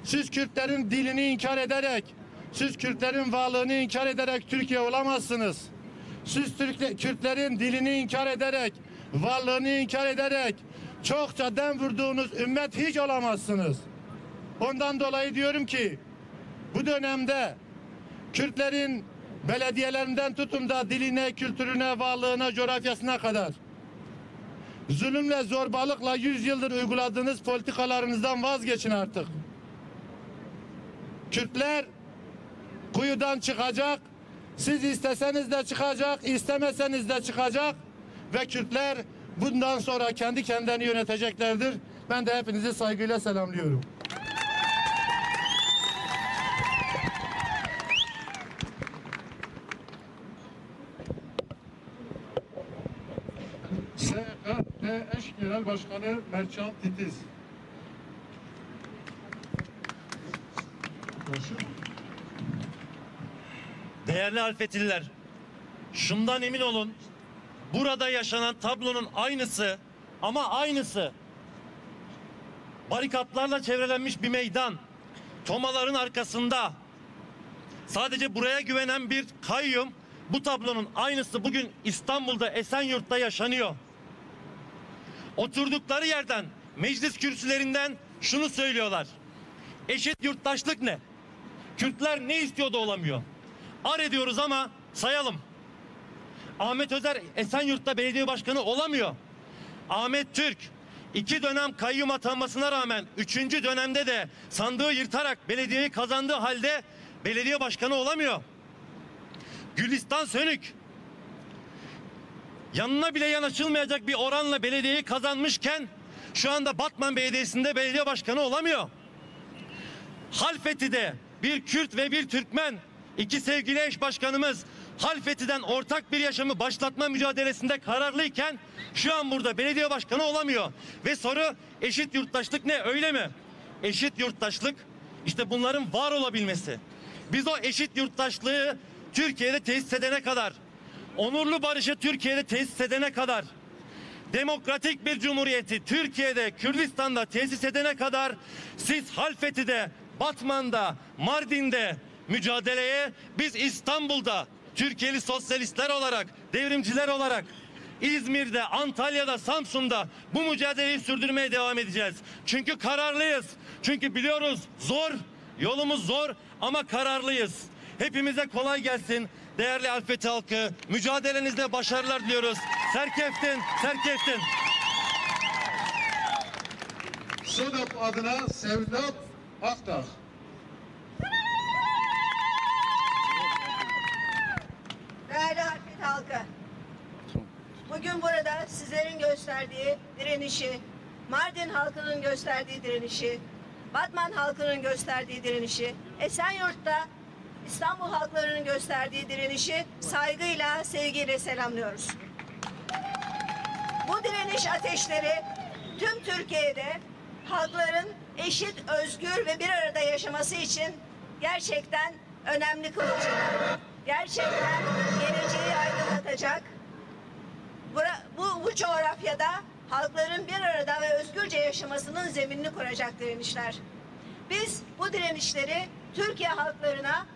Siz Kürtlerin dilini inkar ederek, siz Kürtlerin varlığını inkar ederek Türkiye olamazsınız. Siz Kürtlerin dilini inkar ederek, varlığını inkar ederek çokça dem vurduğunuz ümmet hiç olamazsınız. Ondan dolayı diyorum ki bu dönemde Kürtlerin belediyelerinden tutun da diline, kültürüne, varlığına, coğrafyasına kadar zulümle, zorbalıkla 100 yıldır uyguladığınız politikalarınızdan vazgeçin artık. Kürtler kuyudan çıkacak. Siz isteseniz de çıkacak, istemeseniz de çıkacak ve Kürtler bundan sonra kendi kendilerini yöneteceklerdir. Ben de hepinizi saygıyla selamlıyorum. SKP eş genel başkanı Mertcan Titiz. Değerli Halfetililer, şundan emin olun, burada yaşanan tablonun aynısı ama aynısı. Barikatlarla çevrelenmiş bir meydan, tomaların arkasında sadece buraya güvenen bir kayyum, bu tablonun aynısı bugün İstanbul'da Esenyurt'ta yaşanıyor. Oturdukları yerden, meclis kürsülerinden şunu söylüyorlar: eşit yurttaşlık ne? Kürtler ne istiyor da olamıyor? Ar ediyoruz ama sayalım. Ahmet Özer Esenyurt'ta belediye başkanı olamıyor. Ahmet Türk 2 dönem kayyum atanmasına rağmen 3. dönemde de sandığı yırtarak belediyeyi kazandığı halde belediye başkanı olamıyor. Gülistan Sönük yanına bile yanaşılmayacak bir oranla belediyeyi kazanmışken şu anda Batman Belediyesi'nde belediye başkanı olamıyor. Halfeti'de bir Kürt ve bir Türkmen, 2 sevgili eş başkanımız Halfeti'den ortak bir yaşamı başlatma mücadelesinde kararlıyken şu an burada belediye başkanı olamıyor. Ve soru, eşit yurttaşlık ne, öyle mi? Eşit yurttaşlık işte bunların var olabilmesi. Biz o eşit yurttaşlığı Türkiye'de tesis edene kadar, onurlu barışı Türkiye'de tesis edene kadar, demokratik bir cumhuriyeti Türkiye'de, Kürdistan'da tesis edene kadar siz Halfeti'de, Batman'da, Mardin'de mücadeleye, biz İstanbul'da Türkiye'li sosyalistler olarak, devrimciler olarak İzmir'de, Antalya'da, Samsun'da bu mücadeleyi sürdürmeye devam edeceğiz. Çünkü kararlıyız. Çünkü biliyoruz zor, yolumuz zor ama kararlıyız. Hepimize kolay gelsin. Değerli Halfeti halkı, mücadelenizde başarılar diliyoruz. Serkeftin, serkeftin. SODAP adına Sevdat Akdağ. Değerli Halfeti halkı, bugün burada sizlerin gösterdiği direnişi, Mardin halkının gösterdiği direnişi, Batman halkının gösterdiği direnişi, Esenyurt'ta İstanbul halklarının gösterdiği direnişi saygıyla, sevgiyle selamlıyoruz. Bu direniş ateşleri tüm Türkiye'de halkların eşit, özgür ve bir arada yaşaması için gerçekten önemli kılacak. Gerçekten geleceği aydınlatacak. Bu coğrafyada halkların bir arada ve özgürce yaşamasının zeminini kuracak direnişler. Biz bu direnişleri Türkiye halklarına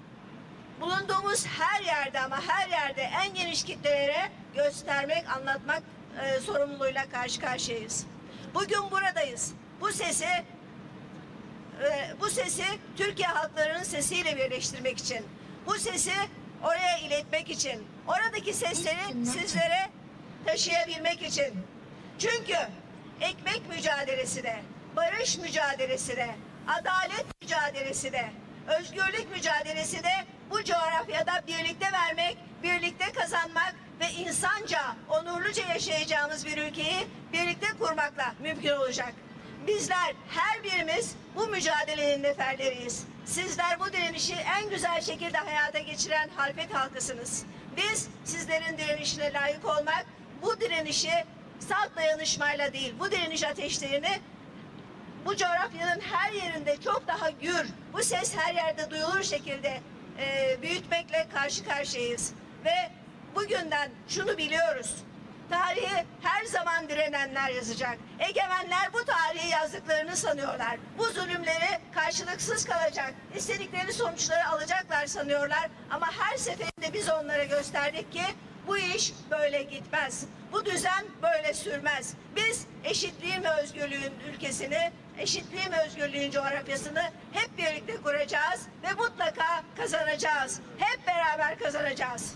bulunduğumuz her yerde ama her yerde en geniş kitlelere göstermek, anlatmak sorumluluğuyla karşı karşıyayız. Bugün buradayız. Bu sesi Türkiye halklarının sesiyle birleştirmek için, bu sesi oraya iletmek için, oradaki sesleri sizlere taşıyabilmek için. Çünkü ekmek mücadelesi de, barış mücadelesi de, adalet mücadelesi de, özgürlük mücadelesi de bu coğrafyada birlikte vermek, birlikte kazanmak ve insanca, onurluca yaşayacağımız bir ülkeyi birlikte kurmakla mümkün olacak. Bizler her birimiz bu mücadelenin neferleriyiz. Sizler bu direnişi en güzel şekilde hayata geçiren Halfeti halkısınız. Biz sizlerin direnişine layık olmak, bu direnişi salt dayanışmayla değil, bu direniş ateşlerini bu coğrafyanın her yerinde çok daha gür, bu ses her yerde duyulur şekilde büyütmekle karşı karşıyayız. Ve bugünden şunu biliyoruz. Tarihi her zaman direnenler yazacak. Egemenler bu tarihi yazdıklarını sanıyorlar. Bu zulümleri karşılıksız kalacak, istedikleri sonuçları alacaklar sanıyorlar. Ama her seferinde biz onlara gösterdik ki bu iş böyle gitmez. Bu düzen böyle sürmez. Biz eşitliğin ve özgürlüğün ülkesini, eşitliğin ve özgürlüğün coğrafyasını hep birlikte kuracağız ve mutlaka kazanacağız. Hep beraber kazanacağız.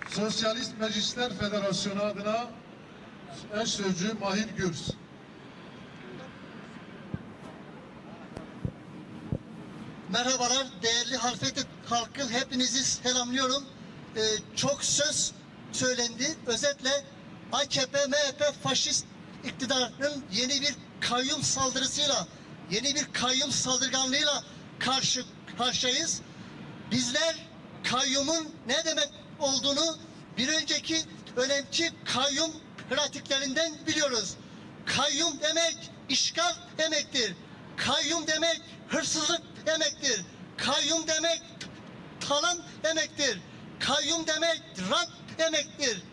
Sosyalist Meclisler Federasyonu adına eş sözcü Mahir Gürs. Merhabalar değerli Halfeti halkı, hepinizi selamlıyorum. Çok söz söylendi. Özetle AKP, MHP faşist iktidarının yeni bir kayyum saldırısıyla, yeni bir kayyum saldırganlığıyla karşı karşıyayız. Bizler kayyumun ne demek olduğunu bir önceki önemli kayyum pratiklerinden biliyoruz. Kayyum demek işgal demektir. Kayyum demek hırsızlık demektir. Kayyum demek talan demektir. Kayyum demek rant demektir.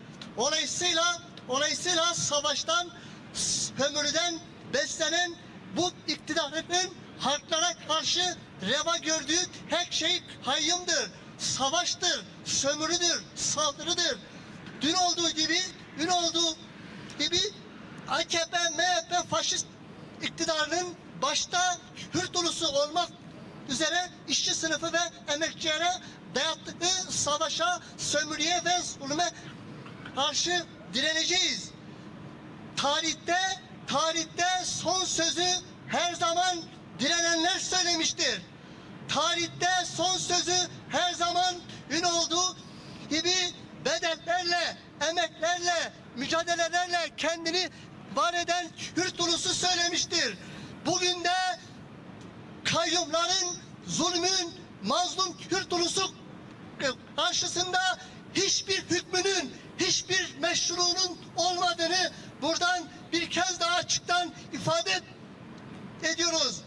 Dolayısıyla savaştan, sömürüden beslenen bu iktidarın halklara karşı reva gördüğü tek şey kayyumdur. Savaştır, sömürüdür, saldırıdır. Dün olduğu gibi AKP, MHP faşist iktidarının başta Kürt ulusu olmak üzere işçi sınıfı ve emekçilere dayattığı savaşa, sömürüye ve zulme karşı direneceğiz. Tarihte son sözü her zaman direnenler söylemiştir. Tarihte son sözü her zaman ün olduğu gibi bedellerle, emeklerle, mücadelelerle kendini var eden Kürt ulusu söylemiştir. Bugün de kayyumların, zulmün, mazlum Kürt ulusu karşısında hiçbir hükmünün, hiçbir meşruluğunun olmadığını buradan bir kez daha açıktan ifade ediyoruz.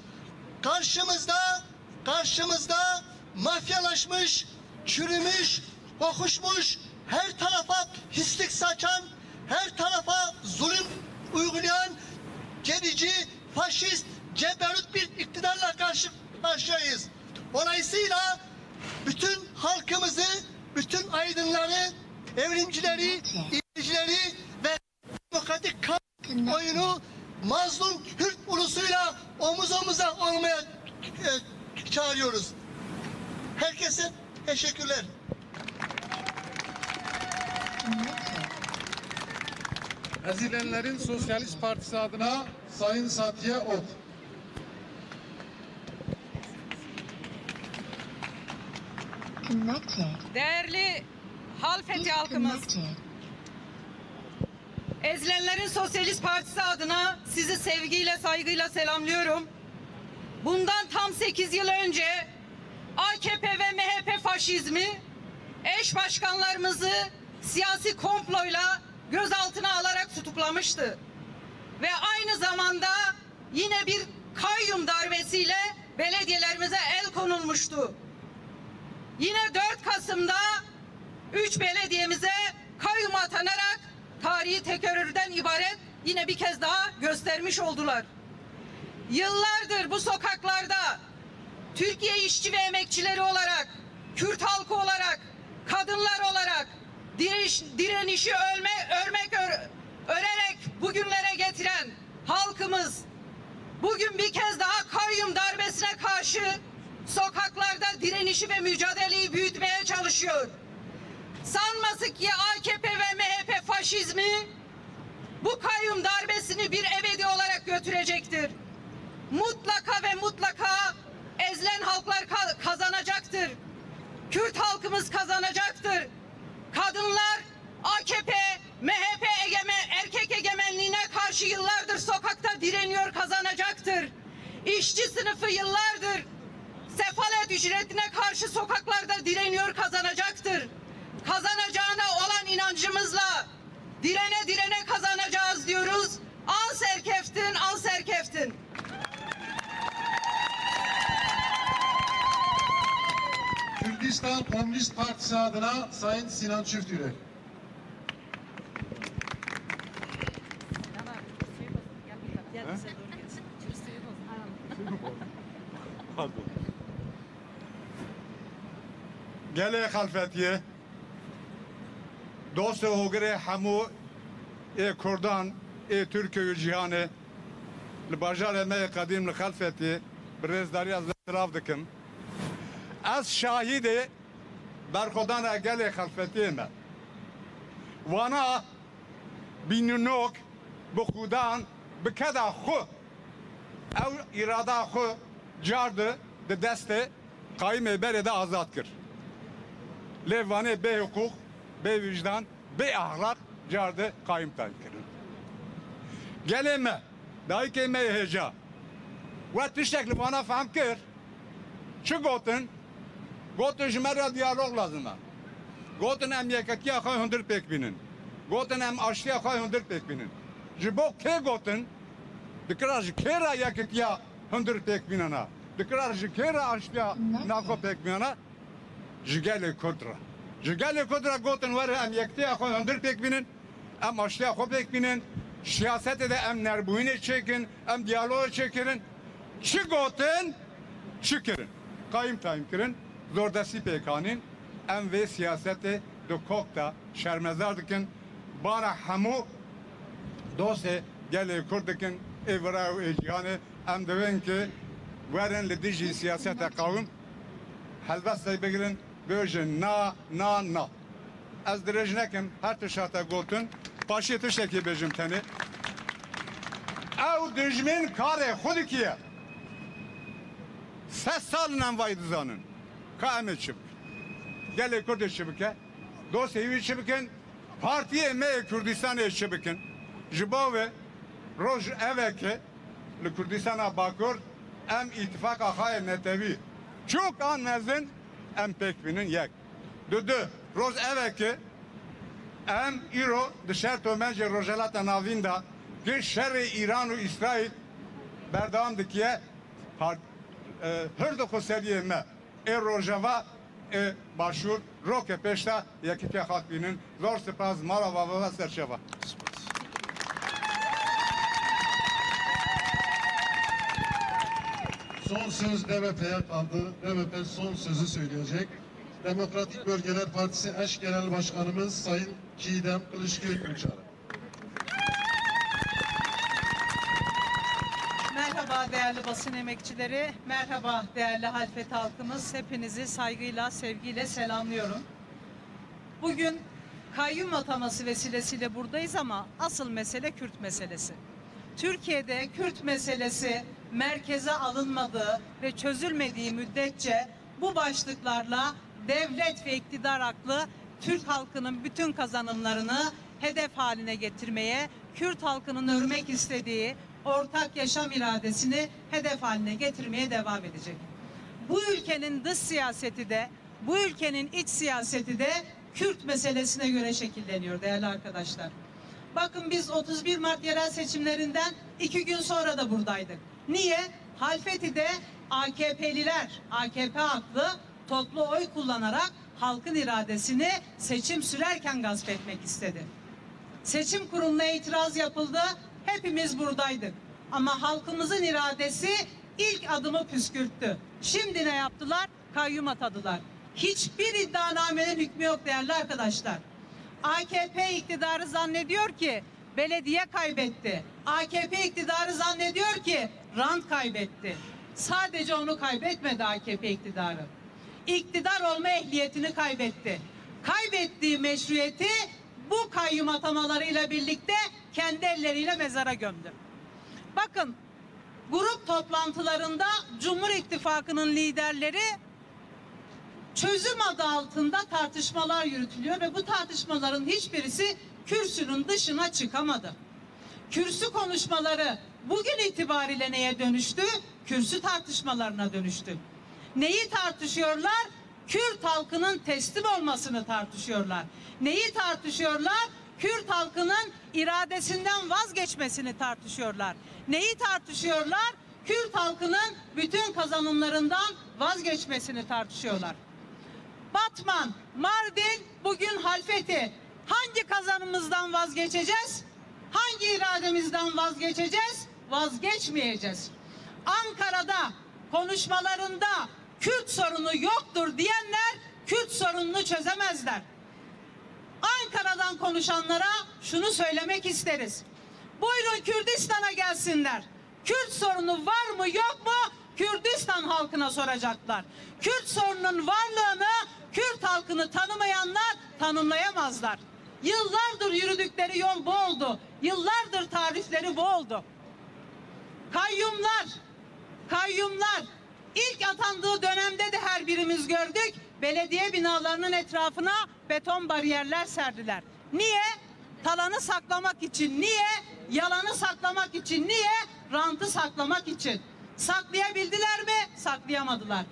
Karşımızda mafyalaşmış, çürümüş, kokuşmuş, her tarafa pislik saçan, her tarafa zulüm uygulayan gerici, faşist, ceberut bir iktidarla karşı karşıyayız. Dolayısıyla bütün halkımızı, bütün aydınları, evrimcileri, ilicileri ve demokratik kamuoyunu mazlum Kürt ulusuyla omuz omuza olmaya çağırıyoruz. Herkese teşekkürler. Ezilenlerin Sosyalist Partisi adına Sayın Satiye Ok. Değerli Halfeti halkımız, Ezilenlerin Sosyalist Partisi adına sizi sevgiyle, saygıyla selamlıyorum. Bundan tam 8 yıl önce AKP ve MHP faşizmi eş başkanlarımızı siyasi komployla gözaltına alarak tutuklamıştı. Ve aynı zamanda yine bir kayyum darbesiyle belediyelerimize el konulmuştu. Yine 4 Kasım'da 3 belediyemize kayyum atanarak tarihi tekerrürden ibaret yine bir kez daha göstermiş oldular. Yıllardır bu sokaklarda Türkiye işçi ve emekçileri olarak, Kürt halkı olarak, kadınlar olarak direnişi örerek bugünlere getiren halkımız bugün bir kez daha kayyum darbesine karşı sokaklarda direnişi ve mücadeleyi büyütmeye çalışıyor. Sanmasın ki AKP ve MHP faşizmi bu kayyum darbesini bir ebedi olarak götürecektir. Mutlaka ve mutlaka ezilen halklar kazanacaktır. Kürt halkımız kazanacaktır. Kadınlar AKP, MHP erkek egemenliğine karşı yıllardır sokakta direniyor, kazanacaktır. İşçi sınıfı yıllardır sefalet ücretine karşı sokaklarda direniyor, kazanacaktır. Kazanacağına olan inancımızla direne kazanacağız diyoruz. Al serkeftin, al serkeftin. Kürdistan Komünist Partisi adına Sayın Sinan Çiftürek. Gele Halfetiye dost hogre hamu Kurdan Türkiye cihanı li bajar me kadim li Halfetiye birezdari az taraf dikim az şahidi berxodan gele Halfetiye me wana binunok bu Kurdan bikada xu ev irada xu cardı de deste kaime berede azat kir levane be hukuk be vicdan be ahlak cardı kaim tankirin geleme dahi me heca ve tişekli bana fahm kir şu gotun jmera diyalog lazım gotun em yeketiya khay hundur pek binin gotun em aştiya khay hundur pek binin jibo ke gotun dikrar kera yeketiya hundur pek binana dikrar kera aştiya nako pek binana jigale kudra gotun var em yeketiya khay hundur pek binin em aştiya khay pek binin siyasete de em nerbuyine çekin em diyaloğa çekirin şu gotun şükürün kayım tayim kirin zordasi pekanin em ve siyasete de kokta şermezar dikin bana hamu dosye gele kurdikin evra ve ecihane em deven ki veren li diji siyasete kavim helbeste begirin böyle na az derejnekim her tişata gotun paşi tişteki bejim teni ev dijmin kare xudikiye 3 salından vaydizanın kâmet şibik gele kurdi şibike dosyevi şibikin partiye me Kürdistan'e şibikin jibo ve roj eveke li Kürdistan'a bakur em ittifak akhaye netevi çok anmezin em pekbinin yek düdü roj eveke em iro dışarı tömence rojelata navinda ki şerri İran ve İsrail berdam dikiye hır da kuseriye me rojava başvur roke peşta yakitiye halkının zor sipaz marava ve serçeva. Son söz DVP'ye kaldı. DVP son sözü söyleyecek. Demokratik Bölgeler Partisi eş genel başkanımız Sayın Çiğdem Kılıçkılıç Uçarı. Merhaba değerli basın emekçileri, merhaba değerli Halfeti halkımız. Hepinizi saygıyla, sevgiyle selamlıyorum. Bugün kayyum ataması vesilesiyle buradayız ama asıl mesele Kürt meselesi. Türkiye'de Kürt meselesi merkeze alınmadığı ve çözülmediği müddetçe bu başlıklarla devlet ve iktidar aklı Türk halkının bütün kazanımlarını hedef haline getirmeye, Kürt halkının örmek istediği ortak yaşam iradesini hedef haline getirmeye devam edecek. Bu ülkenin dış siyaseti de, bu ülkenin iç siyaseti de Kürt meselesine göre şekilleniyor değerli arkadaşlar. Bakın biz 31 Mart yerel seçimlerinden 2 gün sonra da buradaydık. Niye? Halfeti'de AKP'liler, AKP aklı toplu oy kullanarak halkın iradesini seçim sürerken gasp etmek istedi. Seçim kuruluna itiraz yapıldı. Hepimiz buradaydık. Ama halkımızın iradesi ilk adımı püskürttü. Şimdi ne yaptılar? Kayyum atadılar. Hiçbir iddianamenin hükmü yok değerli arkadaşlar. AKP iktidarı zannediyor ki belediye kaybetti. AKP iktidarı zannediyor ki rant kaybetti. Sadece onu kaybetmedi AKP iktidarı. İktidar olma ehliyetini kaybetti. Kaybettiği meşruiyeti bu kayyum atamalarıyla birlikte kendi elleriyle mezara gömdü. Bakın, grup toplantılarında Cumhur İttifakı'nın liderleri çözüm adı altında tartışmalar yürütülüyor ve bu tartışmaların hiçbirisi kürsünün dışına çıkamadı. Kürsü konuşmaları bugün itibariyle neye dönüştü? Kürsü tartışmalarına dönüştü. Neyi tartışıyorlar? Kürt halkının teslim olmasını tartışıyorlar. Neyi tartışıyorlar? Kürt halkının iradesinden vazgeçmesini tartışıyorlar. Neyi tartışıyorlar? Kürt halkının bütün kazanımlarından vazgeçmesini tartışıyorlar. Batman, Mardin, bugün Halfeti. Hangi kazanımımızdan vazgeçeceğiz? Hangi irademizden vazgeçeceğiz? Vazgeçmeyeceğiz. Ankara'da konuşmalarında Kürt sorunu yoktur diyenler Kürt sorununu çözemezler. Ankara'dan konuşanlara şunu söylemek isteriz. Buyurun Kürdistan'a gelsinler. Kürt sorunu var mı yok mu? Kürdistan halkına soracaklar. Kürt sorunun varlığını Kürt halkını tanımayanlar tanımlayamazlar. Yıllardır yürüdükleri yol bu oldu. Yıllardır tarifleri bu oldu. Kayyumlar ilk atandığı dönemde de her birimiz gördük. Belediye binalarının etrafına beton bariyerler serdiler. Niye? Talanı saklamak için. Niye? Yalanı saklamak için. Niye? Rantı saklamak için. Saklayabildiler mi? Saklayamadılar.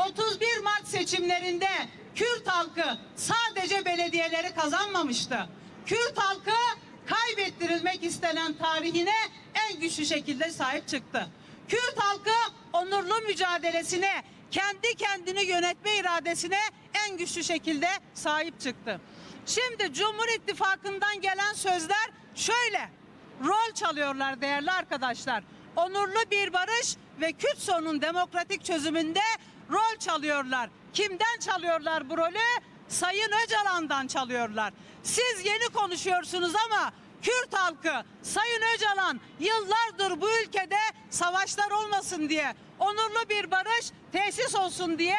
31 Mart seçimlerinde Kürt halkı sadece belediyeleri kazanmamıştı. Kürt halkı kaybettirilmek istenen tarihine en güçlü şekilde sahip çıktı. Kürt halkı onurlu mücadelesine, kendi kendini yönetme iradesine en güçlü şekilde sahip çıktı. Şimdi Cumhur İttifakı'ndan gelen sözler şöyle. Rol çalıyorlar değerli arkadaşlar. Onurlu bir barış ve Kürt sorunun demokratik çözümünde rol çalıyorlar. Kimden çalıyorlar bu rolü? Sayın Öcalan'dan çalıyorlar. Siz yeni konuşuyorsunuz ama Kürt halkı, Sayın Öcalan yıllardır bu ülkede savaşlar olmasın diye, onurlu bir barış tesis olsun diye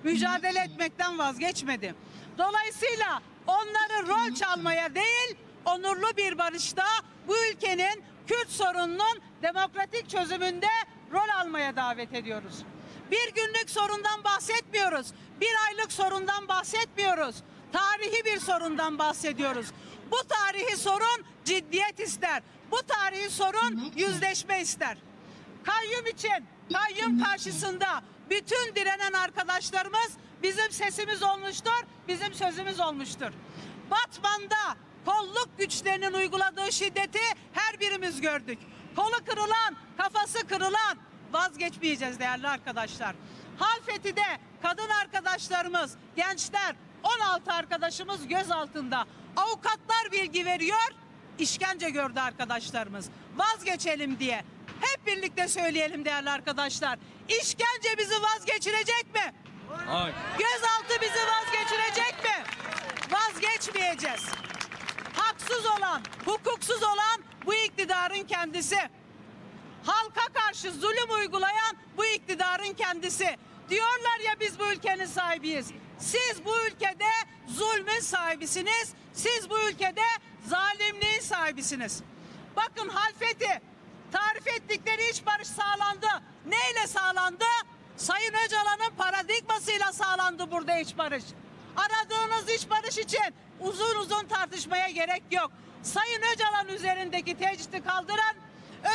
mücadele etmekten vazgeçmedi. Dolayısıyla onları rol çalmaya değil, onurlu bir barışta bu ülkenin Kürt sorununun demokratik çözümünde rol almaya davet ediyoruz. Bir günlük sorundan bahsetmiyoruz. Bir aylık sorundan bahsetmiyoruz. Tarihi bir sorundan bahsediyoruz. Bu tarihi sorun ciddiyet ister. Bu tarihi sorun yüzleşme ister. Kayyum için, kayyum karşısında bütün direnen arkadaşlarımız bizim sesimiz olmuştur, bizim sözümüz olmuştur. Batman'da kolluk güçlerinin uyguladığı şiddeti her birimiz gördük. Kolu kırılan, kafası kırılan, vazgeçmeyeceğiz değerli arkadaşlar. Halfeti'de kadın arkadaşlarımız, gençler, 16 arkadaşımız gözaltında. Avukatlar bilgi veriyor, işkence gördü arkadaşlarımız. Vazgeçelim diye. Hep birlikte söyleyelim değerli arkadaşlar. İşkence bizi vazgeçirecek mi? Hayır. Gözaltı bizi vazgeçirecek mi? Vazgeçmeyeceğiz. Haksız olan, hukuksuz olan bu iktidarın kendisi. halka karşı zulüm uygulayan bu iktidarın kendisi. Diyorlar ya biz bu ülkenin sahibiyiz. Siz bu ülkede zulmün sahibisiniz. Siz bu ülkede zalimliğin sahibisiniz. Bakın Halfeti tarif ettikleri iç barış sağlandı. Neyle sağlandı? Sayın Öcalan'ın paradigmasıyla sağlandı burada iç barış. Aradığınız iç barış için uzun uzun tartışmaya gerek yok. Sayın Öcalan üzerindeki tecridi kaldıran,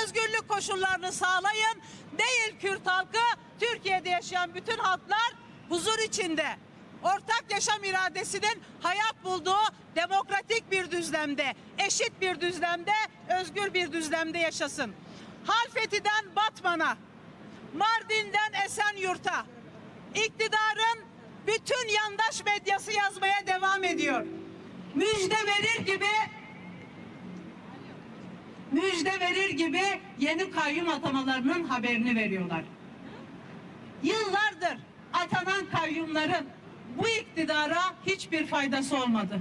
özgürlük koşullarını sağlayın. Değil Kürt halkı, Türkiye'de yaşayan bütün halklar huzur içinde, ortak yaşam iradesinin hayat bulduğu demokratik bir düzlemde, eşit bir düzlemde, özgür bir düzlemde yaşasın. Halfeti'den Batman'a, Mardin'den Esenyurt'a iktidarın bütün yandaş medyası yazmaya devam ediyor. Müjde verir gibi yeni kayyum atamalarının haberini veriyorlar. Yıllardır atanan kayyumların bu iktidara hiçbir faydası olmadı.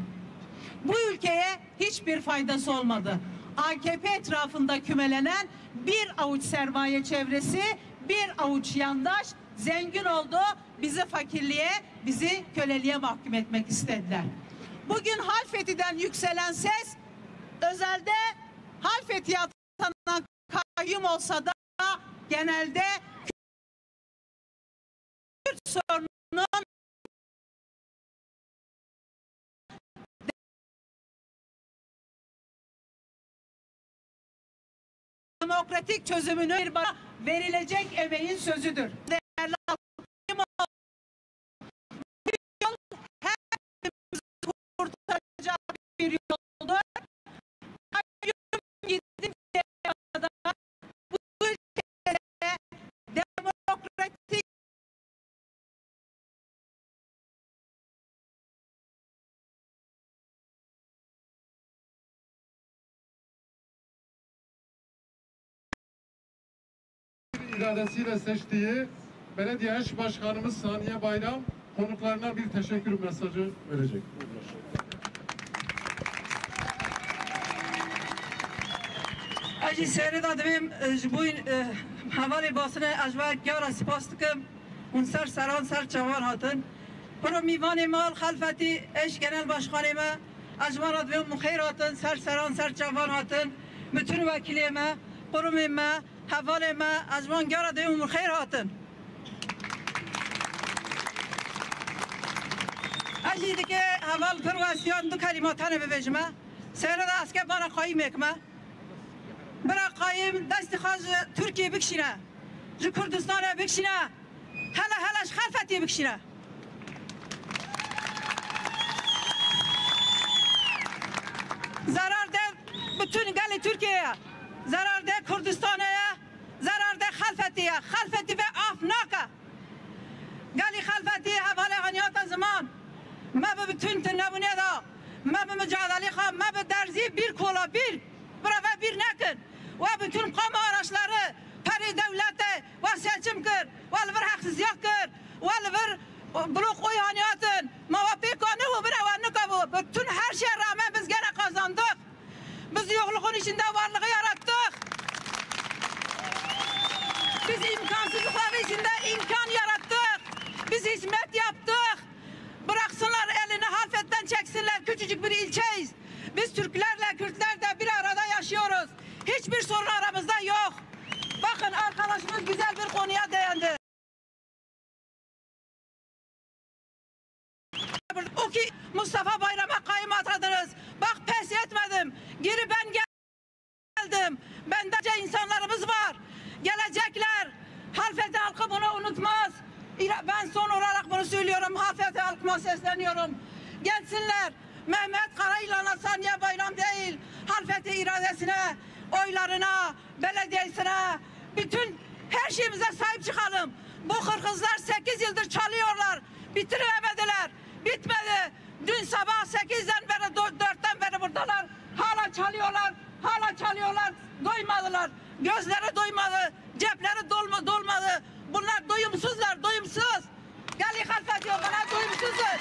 Bu ülkeye hiçbir faydası olmadı. AKP etrafında kümelenen bir avuç sermaye çevresi, bir avuç yandaş zengin oldu. Bizi fakirliğe, bizi köleliğe mahkum etmek istediler. Bugün Halfeti'den yükselen ses özelde Halfeti'ye atanan kayyum olsa da genelde Kürt sorununun demokratik çözümünü verilecek emeğin sözüdür. Değerli halkım, bu yol hepimizi kurtaracak bir yoldur. Kayyum gidinceye kadar bu ülkede demokratik iradesiyle seçtiği belediye eş başkanımız Saniye Bayram konuklarına bir teşekkür mesajı verecek. Acı seyreda divim bu havale basını ajva gyara spas dikim un ser seran ser çavan hatın pro mivan mal Halfeti eş genel başkanıma ajva divim muxeyr hatın ser seran ser çavan hatın bütün vekilime kurumime havaleme ajvan gyara divim muxeyr hatın acı dike haval pervasiyon du kelimatane bevejme seyreda asker bana kayım ekme برای قایم دست خواهد ترکیه بکشینه جو کردستان بکشینه هلاش خلفتی بکشینه zarar de bütün gali Türkiye'ye zarar de Kürdistan'a zarar de Halfeti'ye Halfeti ve Afnak'a gali Halfeti havale haniyata zaman ma be bütün tenabune da ma be mücadele kham ma be derzi bir kola bir brava bir nekin ve bütün kamu araçları peri devlete ve seçim kır ve alver haksızlık kır ve alver blok oyaniyatın mavafik kanı ve brava nekabu bütün her şeye rağmen biz gene kazandık biz yokluğun içinde varlığı yarattık biz imkansızlıkların içinde imkan yarattık biz hizmet yaptık bıraksınlar elini Halfet'ten çeksinler küçücük bir ilçeyiz biz Türklerle Kürtlerle bir arada yaşıyoruz. Hiçbir sorun aramızda yok. Bakın arkadaşımız güzel bir konuya değindi. O ki Mustafa Bayram'a kayyum atadınız. Bak pes etmedim. Geri ben geldim. Bendece insanlarımız var. Gelecekler. Halfeti halkı bunu unutmaz. Ben son olarak bunu söylüyorum. Halfeti halkıma sesleniyorum. Gelsinler. Mehmet Karayılan'a Saniye Bayram değil, Halfeti iradesine, oylarına, belediyesine, bütün her şeyimize sahip çıkalım. Bu Kırgızlar 8 yıldır çalıyorlar, bitiremediler, bitmedi. Dün sabah 8'den beri, 4'ten beri buradalar, hala çalıyorlar, doymadılar. Gözleri doymadı, cepleri dolmadı. Bunlar doyumsuzlar, doyumsuz. Gel Halfeti bana doyumsuzuz.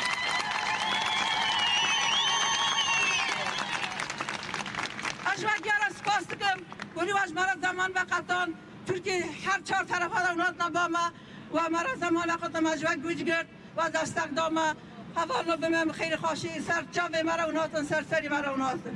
Aşmak yara spastıkım. Bunu başmara zaman ve katan Türkiye her çar tarafa da bama ve mara zamana kadar ve güç gört ve destek dama havalı bimem khayr khaşi serça ve mara unatın serseri mara unatın.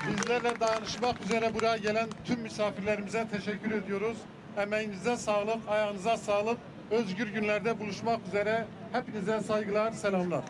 Bizlerle dayanışmak üzere buraya gelen tüm misafirlerimize teşekkür ediyoruz. Emeğinize sağlık, ayağınıza sağlık. Özgür günlerde buluşmak üzere. Hepinize saygılar, selamlar.